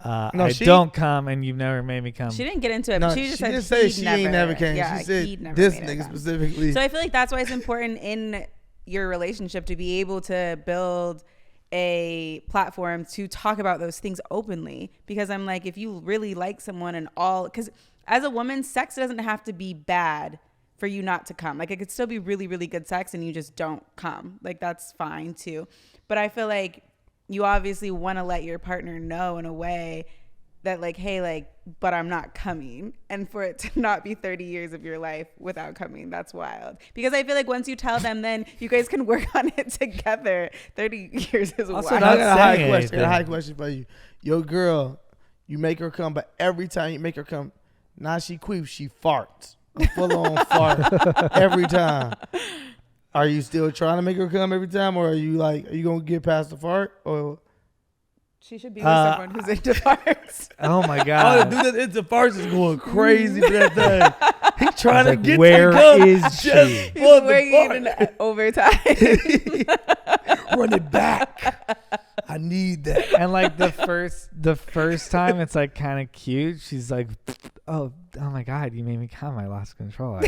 don't come and you've never made me come? She didn't get into it. But she just didn't said say she ain't never came. Yeah, she said this nigga specifically. So I feel like that's why it's important in your relationship to be able to build a platform to talk about those things openly. Because I'm like, if you really like someone and all, because as a woman, sex doesn't have to be bad for you not to come. Like, it could still be really, really good sex and you just don't come. Like, that's fine too. But I feel like you obviously want to let your partner know in a way that like, hey, like, but I'm not coming. And for it to not be 30 years of your life without coming, that's wild. Because I feel like once you tell them, then you guys can work on it together. 30 years is also, wild. I got a high question for you. Your girl, you make her come, but every time you make her come, not she queefs, she farts. A full-on fart every time. Are you still trying to make her come every time, or are you gonna get past the fart? Or she should be with someone who's into farts. Oh my god! Oh, the dude that's into farts is going crazy for that thing. He's trying to get where is she? He's working overtime. Run it back. I need that. And like the first time, it's like kind of cute. She's like, oh my god, you made me come. I lost control. I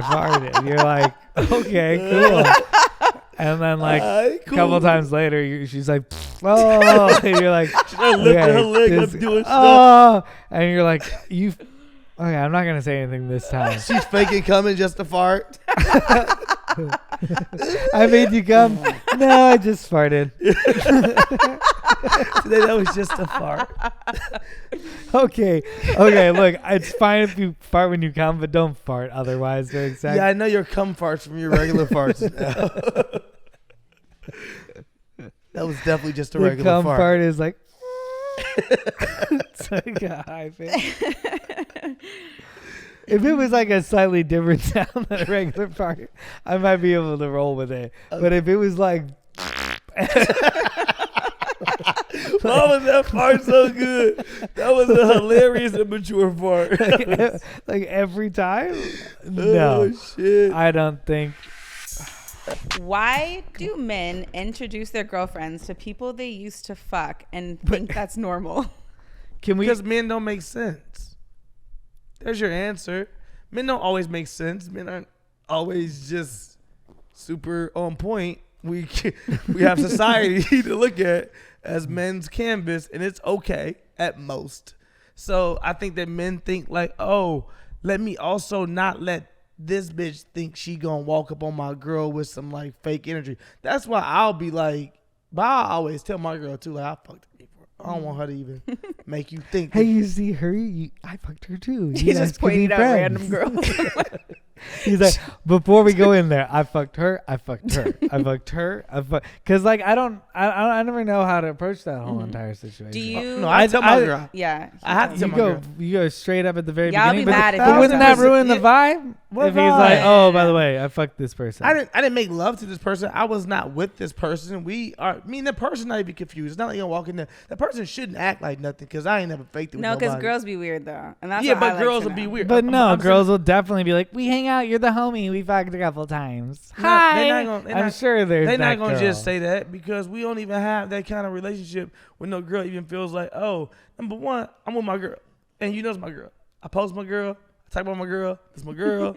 farted. And you're like, okay, cool. And then like a couple times later, she's like, oh, and you're like, she's lifting her leg up, doing stuff. Oh, and you're like, Okay, I'm not gonna say anything this time. She's faking coming just to fart. I made you come. No, I just farted. Today that was just a fart. Okay. Look, it's fine if you fart when you come, but don't fart otherwise during sex. Yeah, I know your cum farts from your regular farts. That was definitely just a the regular cum fart. fart is like. It's like a high pitch. If it was like a slightly different sound than a regular fart, I might be able to roll with it. But if it was like. Why was that fart so good? That was a hilarious immature fart. like every time? No. Oh, shit. I don't think. Why do men introduce their girlfriends to people they used to fuck and think that's normal? Can we? Because men don't make sense. There's your answer. Men don't always make sense. Men aren't always just super on point. We have society to look at as men's canvas, and it's okay at most. So I think that men think like, oh, let me also not let this bitch think she gonna walk up on my girl with some like fake energy. That's why I'll be like, but I always tell my girl too, like I fucked her before. I don't want her to even make you think. Hey, you see her? I fucked her too. He's just pointing out random girls. He's like, before we go in there, I fucked her. I fucked her. I fucked her. Because like I never know how to approach that whole entire situation. Do you? No, I tell my girl. Yeah. I have to tell my girl. You go straight up at the very Yeah, I'll beginning. be mad if but you wouldn't don't. that ruin the vibe? What If he's like, vibe? oh, by the way, I fucked this person. I didn't make love to this person. I was not with this person. Me and the person not even confused. It's not like you walk in there. That person shouldn't act like nothing because I ain't never faked it with No, because nobody. girls be weird though, and that's Yeah, what but I like girls to will be know. weird. But no, I'm girls will definitely be like, we hang out. You're the homie. We fucked a couple times. Hi. They're I'm sure there's They're not that gonna girl. just say that because we don't even have that kind of relationship when no girl even feels like, oh, number one, I'm with my girl, and you know it's my girl. I post my girl. I talk about my girl. This my girl.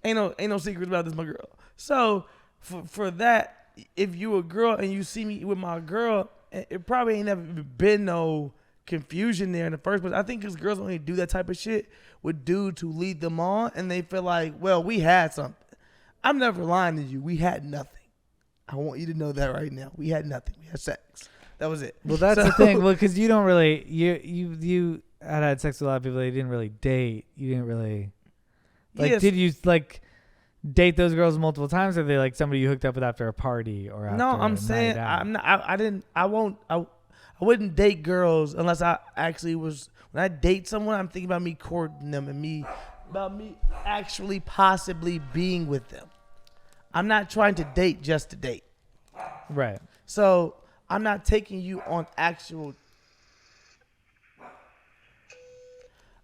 ain't no secrets about this my girl. So for that, if you a girl and you see me with my girl, it probably ain't never been no confusion there in the first place. I think because girls only do that type of shit with dudes who lead them on, and they feel like, well, we had something. I'm never lying to you. We had nothing. I want you to know that right now. We had nothing. We had sex. That was it. Well, that's the thing. Well, because you don't really you had sex with a lot of people that you didn't really date. You didn't really like. Yes. Did you like date those girls multiple times, or are they like somebody you hooked up with after a party or after No, I'm a saying night out? I'm not. I didn't. I won't. I wouldn't date girls unless I actually was. When I date someone, I'm thinking about me courting them and about me actually possibly being with them. I'm not trying to date just to date. Right. So I'm not taking you on actual.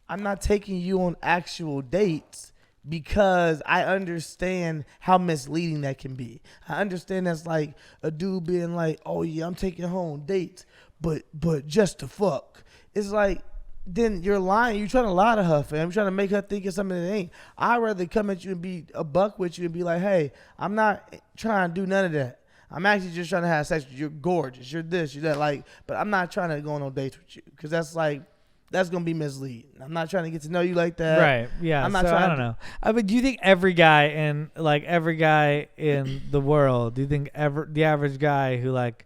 I'm not taking you on actual dates because I understand how misleading that can be. I understand that's like a dude being like, "Oh yeah, I'm taking her on dates, but just to fuck." It's like, then you're lying. You're trying to lie to her, fam. You're trying to make her think it's something that ain't. I'd rather come at you and be a buck with you and be like, "Hey, I'm not trying to do none of that. I'm actually just trying to have sex with you. You're gorgeous. You're this, you're that." Like, but I'm not trying to go on no dates with you because that's gonna be misleading. I'm not trying to get to know you like that. Right. Yeah. I'm not so trying I don't know. But do you think every guy in the world? Do you think the average guy who like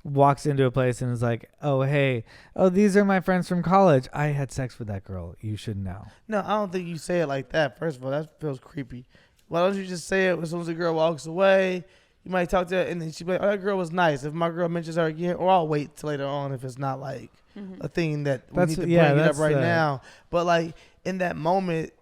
walks into a place and is like, "Oh hey, these are my friends from college. I had sex with that girl. You should know." No, I don't think you say it like that. First of all, that feels creepy. Why don't you just say it as soon as the girl walks away? You might talk to her and then she'll be like, "Oh, that girl was nice." If my girl mentions her again, or I'll wait till later on if it's not like a thing that we need to bring it up right now. But like in that moment,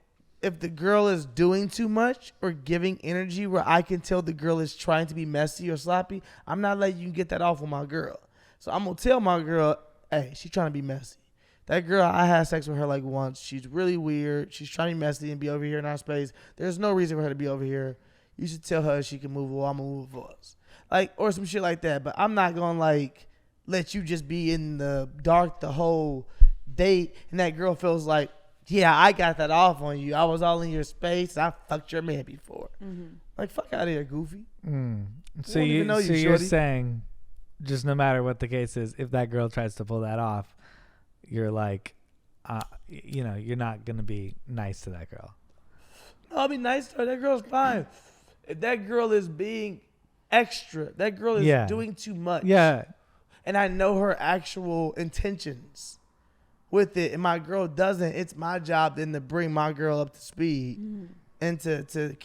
if the girl is doing too much or giving energy where I can tell the girl is trying to be messy or sloppy, I'm not letting you get that off with my girl. So I'm going to tell my girl, hey, she's trying to be messy. That girl, I had sex with her like once. She's really weird. She's trying to be messy and be over here in our space. There's no reason for her to be over here. You should tell her she can move or I'm going to move for us. Like, or some shit like that. But I'm not going to like let you just be in the dark the whole date and that girl feels like, yeah, I got that off on you. I was all in your space. I fucked your man before. Like, fuck out of here, goofy. So Won't even know you, you're shorty. saying, just no matter what the case is, if that girl tries to pull that off, you're like, you're not gonna be nice to that girl. I'll be nice to her. That girl's fine. If that girl is being extra, that girl is doing too much. Yeah. And I know her actual intentions with it, and my girl doesn't, it's my job then to bring my girl up to speed and to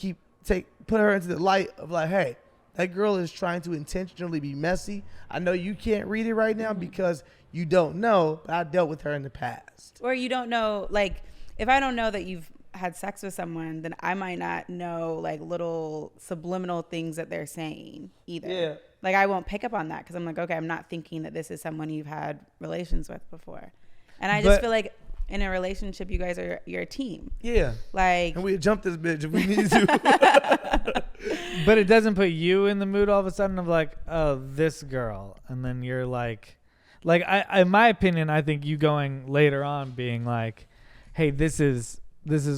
put her into the light of like, hey, that girl is trying to intentionally be messy. I know you can't read it right now because you don't know, but I dealt with her in the past. Or you don't know, like, if I don't know that you've had sex with someone, then I might not know like little subliminal things that they're saying either. Yeah. Like I won't pick up on that because I'm like, okay, I'm not thinking that this is someone you've had relations with before. And I just feel like in a relationship, you guys you're a team. Yeah. Like, and we jump this bitch if we need to. But it doesn't put you in the mood all of a sudden of like, oh, this girl. And then you're like I, in my opinion, I think you going later on being like, hey, this is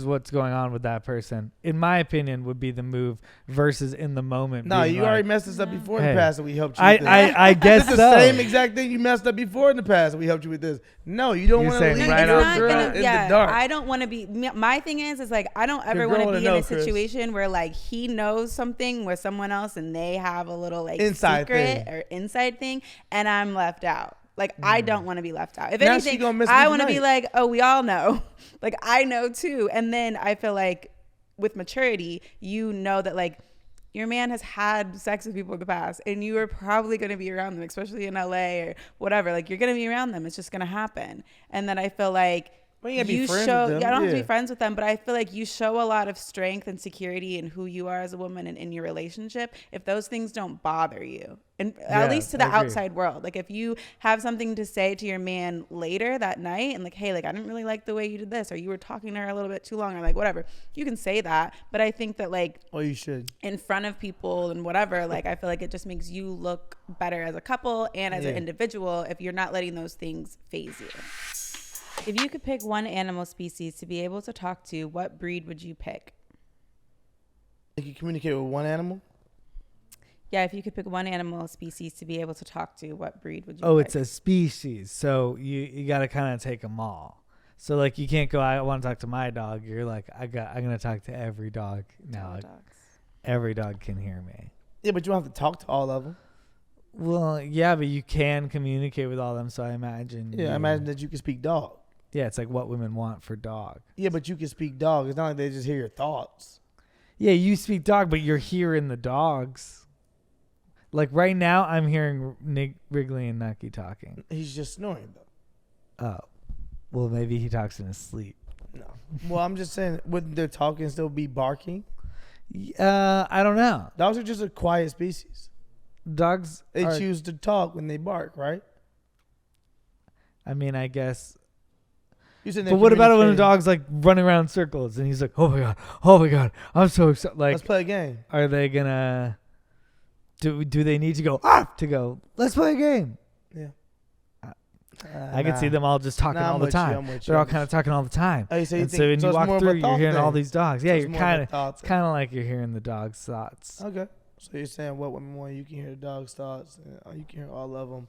what's going on with that person, in my opinion, would be the move versus in the moment. No, you already messed us up before in the past and we helped you with this. I guess it's the same exact thing you messed up before in the past and we helped you with this. No, you don't want to leave right your off girl in the dark. I don't want to be, my thing is like, I don't ever want to be in a situation where like he knows something with someone else and they have a little like inside secret thing. Or inside thing and I'm left out. Like, I don't want to be left out. If now anything, I want to be like, oh, we all know. Like, I know too. And then I feel like with maturity, you know that like your man has had sex with people in the past and you are probably going to be around them, especially in LA or whatever. Like, you're going to be around them. It's just going to happen. And then I feel like you show, I don't have to be friends with them, but I feel like you show a lot of strength and security in who you are as a woman and in your relationship if those things don't bother you. And at least to the outside world. Like if you have something to say to your man later that night and like, hey, like I didn't really like the way you did this, or you were talking to her a little bit too long, or like whatever, you can say that. But I think that like, oh, you should in front of people and whatever, like I feel like it just makes you look better as a couple and as an individual if you're not letting those things phase you. If you could pick one animal species to be able to talk to, what breed would you pick? You can communicate with one animal? Yeah, if you could pick one animal species to be able to talk to, what breed would you pick? Oh, it's a species. So you got to kind of take them all. So like you can't go, I want to talk to my dog. You're like, I'm going to talk to every dog now. Like, every dog can hear me. Yeah, but you don't have to talk to all of them. Well, yeah, but you can communicate with all of them. So I imagine. Yeah, I imagine that you can speak dog. Yeah, it's like what women want for dog. Yeah, but you can speak dog. It's not like they just hear your thoughts. Yeah, you speak dog, but you're hearing the dogs. Like right now, I'm hearing Wrigley and Nucky talking. He's just snoring, though. Oh. Well, maybe he talks in his sleep. No. Well, I'm just saying, wouldn't their talking still be barking? I don't know. Dogs are just a quiet species. Dogs They choose to talk when they bark, right? I mean, I guess. But what about when a dog's like running around in circles and he's like, oh my god, I'm so excited. Like, let's play a game. Are they gonna do they need to go to go, let's play a game? Yeah. I can see them all just talking all the time. They're all kind of talking all the time. Oh, so when you walk through, you're hearing all these dogs. Yeah, you're kind of, it's kind of like you're hearing the dog's thoughts. Okay. So you're saying what women want, you can hear the dog's thoughts, and you can hear all of them.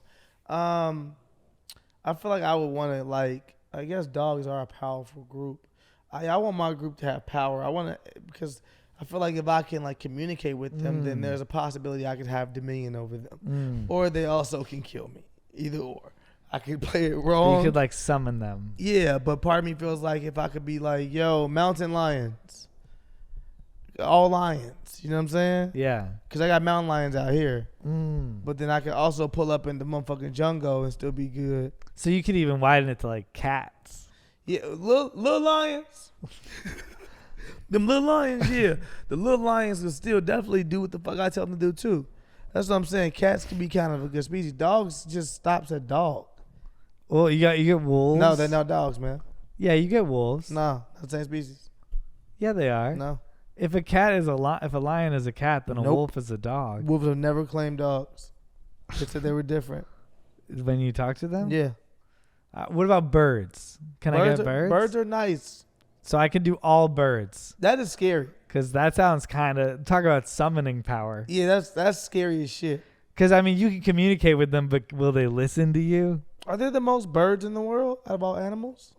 I feel like I would want to, like, I guess dogs are a powerful group. I want my group to have power. I want to, because I feel like if I can like communicate with them, then there's a possibility I could have dominion over them, or they also can kill me. Either or, I could play it wrong. You could like summon them. Yeah, but part of me feels like if I could be like, yo, mountain lions, all lions. You know what I'm saying? Yeah. Because I got mountain lions out here, but then I could also pull up in the motherfucking jungle and still be good. So you could even widen it to like cats. Yeah, little lions. Them little lions, yeah. The little lions can still definitely do what the fuck I tell them to do too. That's what I'm saying. Cats can be kind of a good species. Dogs just stops at dog. Well, you get wolves. No, they're not dogs, man. Yeah, you get wolves. No, that's the same species. Yeah, they are. No. If a cat is if a lion is a cat, then a wolf is a dog. Wolves have never claimed dogs. They said they were different. When you talk to them? Yeah. What about birds? Can I get birds? Birds are nice. So I can do all birds. That is scary. Because that sounds kind of, talk about summoning power. Yeah, that's scary as shit. Because, I mean, you can communicate with them, but will they listen to you? Are there the most birds in the world out of all animals?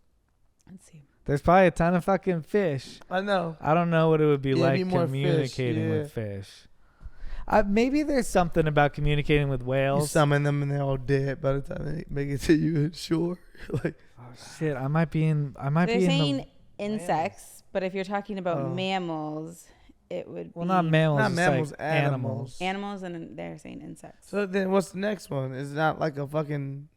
Let's see. There's probably a ton of fucking fish. I know. I don't know what it would be Yeah, like be more fish, communicating yeah. with fish. Maybe there's something about communicating with You whales. summon them and they're all dead by the time they make it to you shore. Like, Oh shit! I might be in. They're the saying insects, but if you're talking about mammals, it would be not mammals. not it's mammals, like animals. animals, and they're saying insects. So then, what's the next one? Is it not like a fucking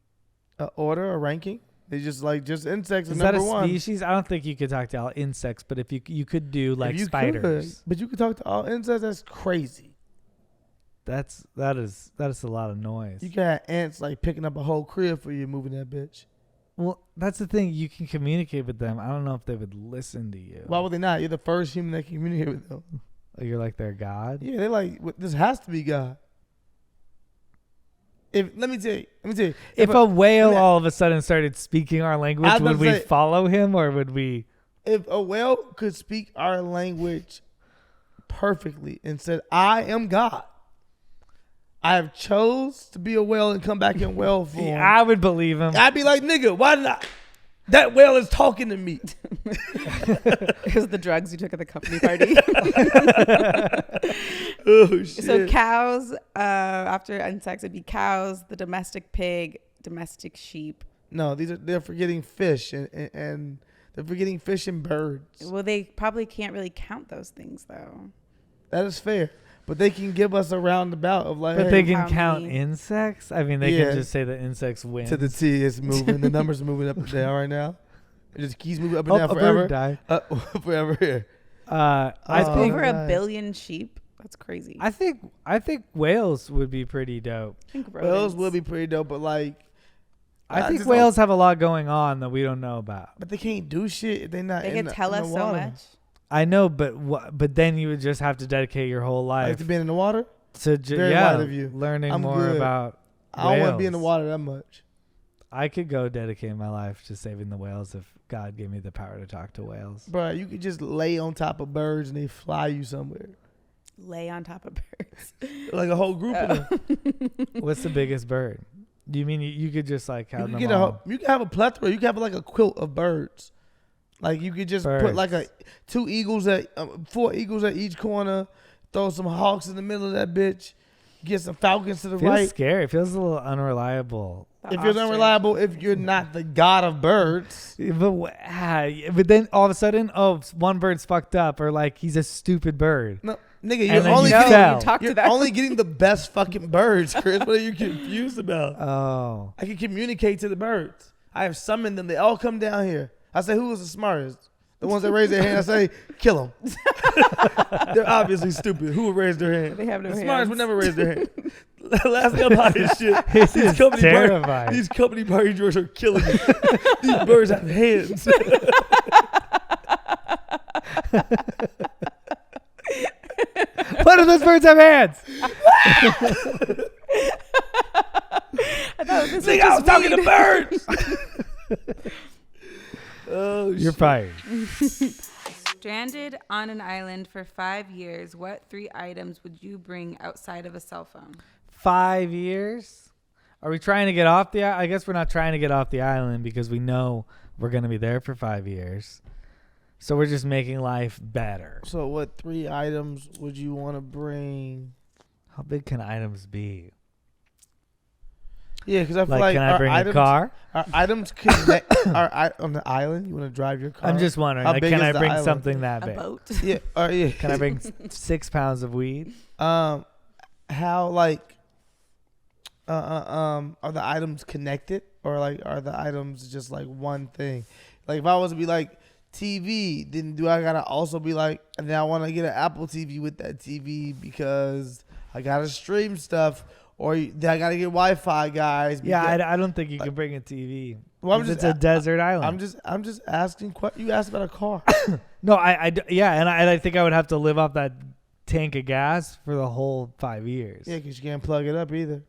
order or ranking? They just like just insects. Is Is that a number one. species? I don't think you could talk to all insects, but if you could do If like you spiders, could, but you could talk to all insects. That's crazy. that is a lot of noise. You can have ants like picking up a whole crib for you, moving that bitch. Well, that's the thing. You can communicate with them. I don't know if they would listen to you. Why would they not? You're the first human that can communicate with them. You're like their god. Yeah, they're like, this has to be God. Let me tell you. If a whale let me- all of a sudden started speaking our language, I was would about we to say- follow him or would we? If a whale could speak our language perfectly and said, "I am God. I have chose to be a whale and come back in whale form," I would believe him. I'd be like, "Nigga, why did I? That whale is talking to me." Because of the drugs you took at the company party. Oh shit. So cows, after insects, it'd be cows, the domestic pig, domestic sheep. No, they're forgetting fish and they're forgetting fish and birds. Well, they probably can't really count those things, though. That is fair, but they can give us a roundabout of like, But hey, they can how count many- insects. I mean, they Yeah. can just say that insects win. to the T. It's moving. The numbers are moving up and down right now. It just keeps moving up and Oh, down a forever. bird died. Forever here. I Oh, think Over nice. 1 billion sheep. That's crazy. I think whales would be pretty dope. I think Whales rodents. will be pretty dope, but like, I think just whales have a lot going on that we don't know about. but they can't do shit if they're not. They in could the, tell in us the so water. much. I know, but then you would just have to dedicate your whole Like life to being in the water. to Very white of you. learning I'm more good. about I don't want to be in the whales. water that much. I could go dedicate my life to saving the whales if God gave me the power to talk to whales. Bro, you could just lay on top of birds and they fly you somewhere. Lay on top of birds. Like a whole group of them. What's the biggest bird? Do you mean you could just like You have could them get all? you could have a plethora. You could have like a quilt of birds. Like you could just put like a Birds. 4 eagles at each corner. Throw some hawks in the middle of that bitch. Get some falcons to the Feels right. scary. It feels a little unreliable. The If you're ostrich. unreliable, if you're not the god of birds, But then all of a sudden, one bird's fucked up, or like he's a stupid bird. no, nigga, And you're then only you getting fell. You talk to you're them. only getting the best fucking birds, Chris. What are you confused about? Oh, I can communicate to the birds. I have summoned them. They all come down here. I say, who is the smartest? The ones that raise their hand. I say, kill them. They're obviously stupid. Who would raise their hand? They have no The smartest hands. would never raise their hand. Last thing about this shit. this is terrifying. These company party drawers are killing me. These birds have hands. What if those birds have hands? I thought this Nigga, I was talking to birds. Oh, You're shit. fired. Stranded on an island for 5 years, what 3 items would you bring outside of a cell phone? 5 years? Are we trying to get off the? I guess we're not trying to get off the island because we know we're gonna be there for 5 years. So we're just making life better. So what 3 items would you want to bring? How big can items be? Yeah, because I feel Like, like can I our bring items, a car? Our items connect on the island. You want to drive your car? I'm just wondering. How Like, big can is I the bring island? something that A big? boat? Yeah. Yeah. Can I bring 6 pounds of weed? How like are the items connected, or like are the items just like one thing? Like if I was to be like TV, then do I gotta also be like, and then I want to get an Apple TV with that TV because I gotta stream stuff, or then I gotta get Wi-Fi, guys. Yeah, because- I don't think you can bring a TV. Well, I'm 'Cause just it's a desert island. I'm just asking. You asked about a car. No, yeah, and I think I would have to live off that tank of gas for the whole 5 years. Yeah, because you can't plug it up either,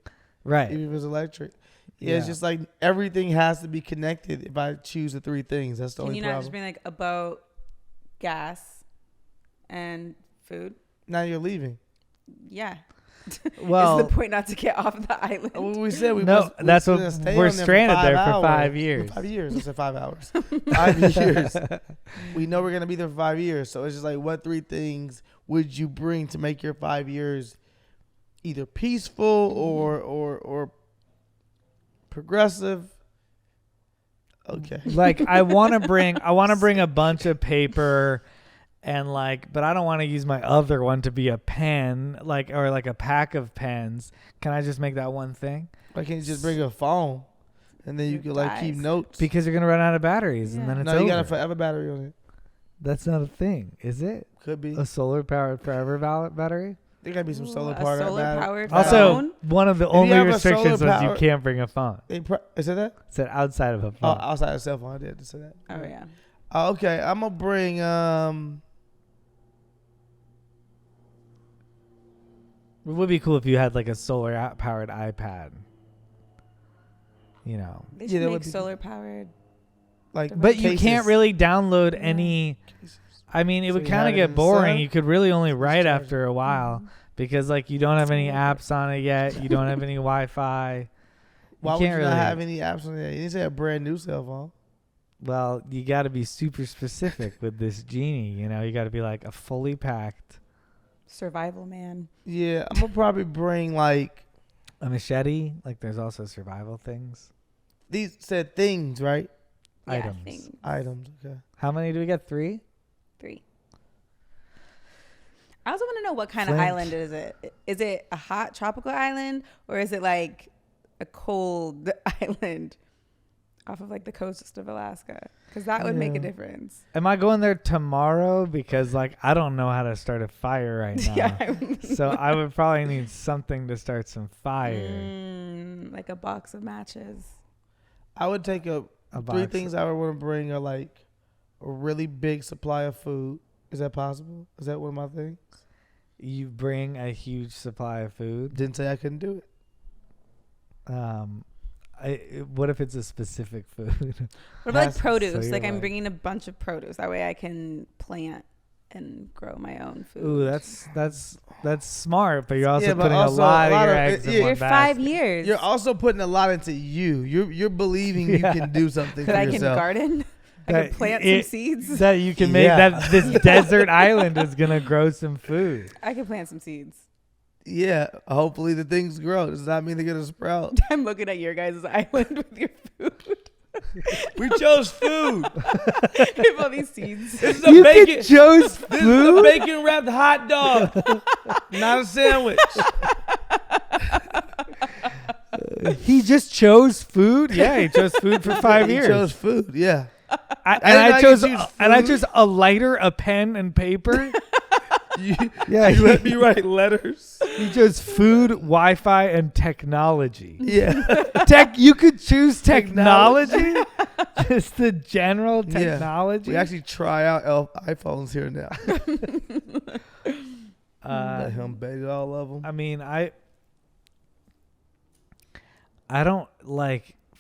Right. even if it's electric. Yeah, it's Yeah. just like everything has to be connected. If I choose the 3 things, that's the Can only you not problem. just bring like a boat, gas, and food? Now you're leaving. Yeah. Well, is the point not to get off the island? Well, we said that's what we're stranded there for 5 For years. 5 years. I said 5 hours. 5 years. We know we're gonna be there for 5 years. So it's just like, what 3 things would you bring to make your 5 years either peaceful or progressive? Okay. Like I want to bring a bunch of paper and but I don't want to use my other one to be a pen, or a pack of pens. Can I just make that one thing? Why can't you just bring a phone and then you can keep notes? Because you're gonna run out of batteries and then it's over. You got a forever battery on it. That's not a thing, is it? Could be A solar powered forever battery. There gotta be some solar powered Also, phone? one of the only restrictions was you can't bring a phone. Is it that? It said outside of a phone. Oh, outside of cell phone. I did say that. Oh yeah. Okay, I'm gonna bring It would be cool if you had a solar powered iPad. They should that make would be solar powered. But you cases. can't really download any. I mean, it So would you kind have of it get in the boring. sun? You could really only write charge after a while because you don't have any apps on it yet. You don't have any Wi-Fi. Why would can't you really- not have any apps on there? You need to have a brand new cell phone. Well, you got to be super specific with this genie. You got to be a fully packed Survival man. Yeah, I'm gonna probably bring a machete. There's also survival things. these said things, right? Yeah, Items. things. Items. Okay. How many do we get? 3? 3. I also want to know what kind of Flint. island is it? Is it a hot tropical island or is it a cold island off of the coast of Alaska? Because that would make a difference. Am I going there tomorrow? Because I don't know how to start a fire right now. Yeah. So I would probably need something to start some fire. Like a box of matches. I would take a 3 box. things I would want to bring are a really big supply of food. Is that possible? Is that one of my things? You bring a huge supply of food. Didn't say I couldn't do it. What if it's a specific food? What about So produce? you're I'm bringing a bunch of produce. That way I can plant and grow my own food. Ooh, that's smart, but you're also but putting also a lot a lot of your of eggs it- in yeah. one For 5 basket. years. You're also putting a lot into you. You're believing you can do something for that I can yourself. garden. I can plant some seeds. That you can make Yeah. that this desert island is gonna grow some food. I can plant some seeds. Yeah, hopefully the things grow. Does not mean they're gonna sprout. I'm looking at your guys' island with your food. We chose food. I have all these seeds. This is a You bacon. can chose This is a food. bacon wrapped hot dog, not a sandwich. He just chose food. Yeah, he chose food for 5 years. He chose food. Yeah. I I chose choose and I food. chose a lighter, a pen, and paper. Yeah, You let me write letters. he chose food, Wi-Fi, and technology. Yeah. You could choose technology. Just the general technology. We actually try out iPhones here now. Let him bait all of them. I mean, I don't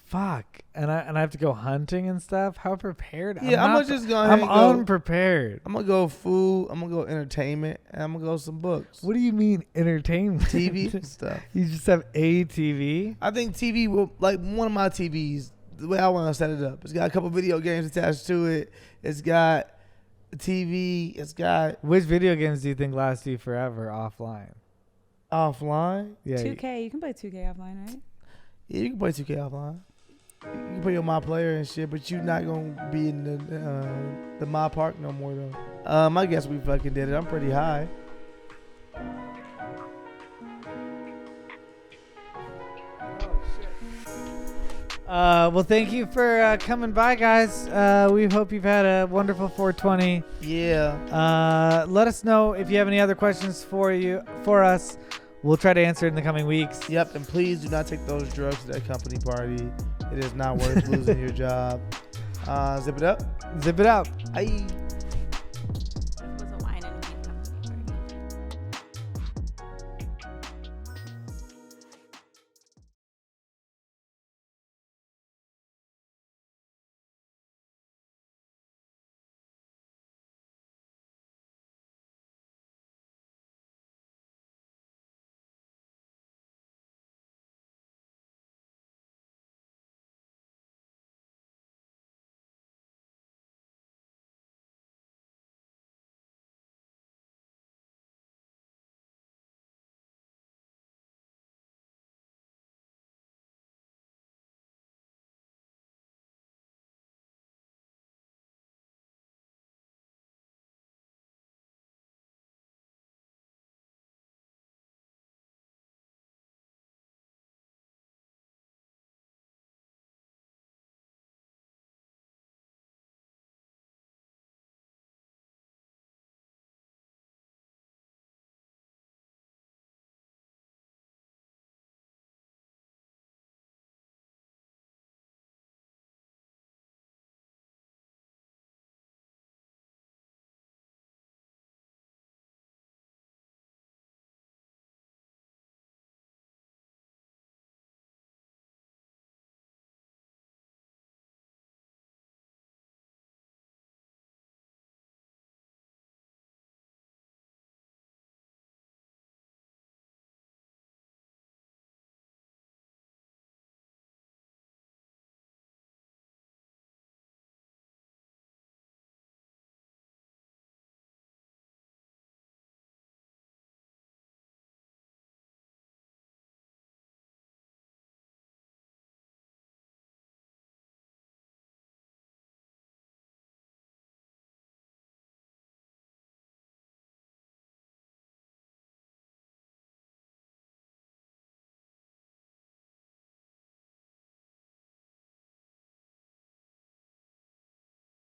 fuck, and I have to go hunting and stuff. How prepared? Yeah, I'm gonna just go ahead I'm and go. unprepared. I'm gonna go food. I'm gonna go entertainment, and I'm gonna go some books, What do you mean entertainment? TV and stuff. You just have a TV? I think TV will one of my TVs. The way I want to set it up, it's got a couple video games attached to it. It's got a TV. It's got Which video games do you think last you forever offline? offline. Yeah. 2K. You can play 2K offline, right? Yeah, you can play 2K offline. You can play your My Player and shit, but you're not gonna be in the My Park no more though. I guess we fucking did it. I'm pretty high. Well, thank you for coming by, guys. We hope you've had a wonderful 420. Yeah. Let us know if you have any other questions for us. We'll try to answer it in the coming weeks. Yep. And please do not take those drugs to that company party. It is not worth losing your job. Zip it up. Zip it out. Aye.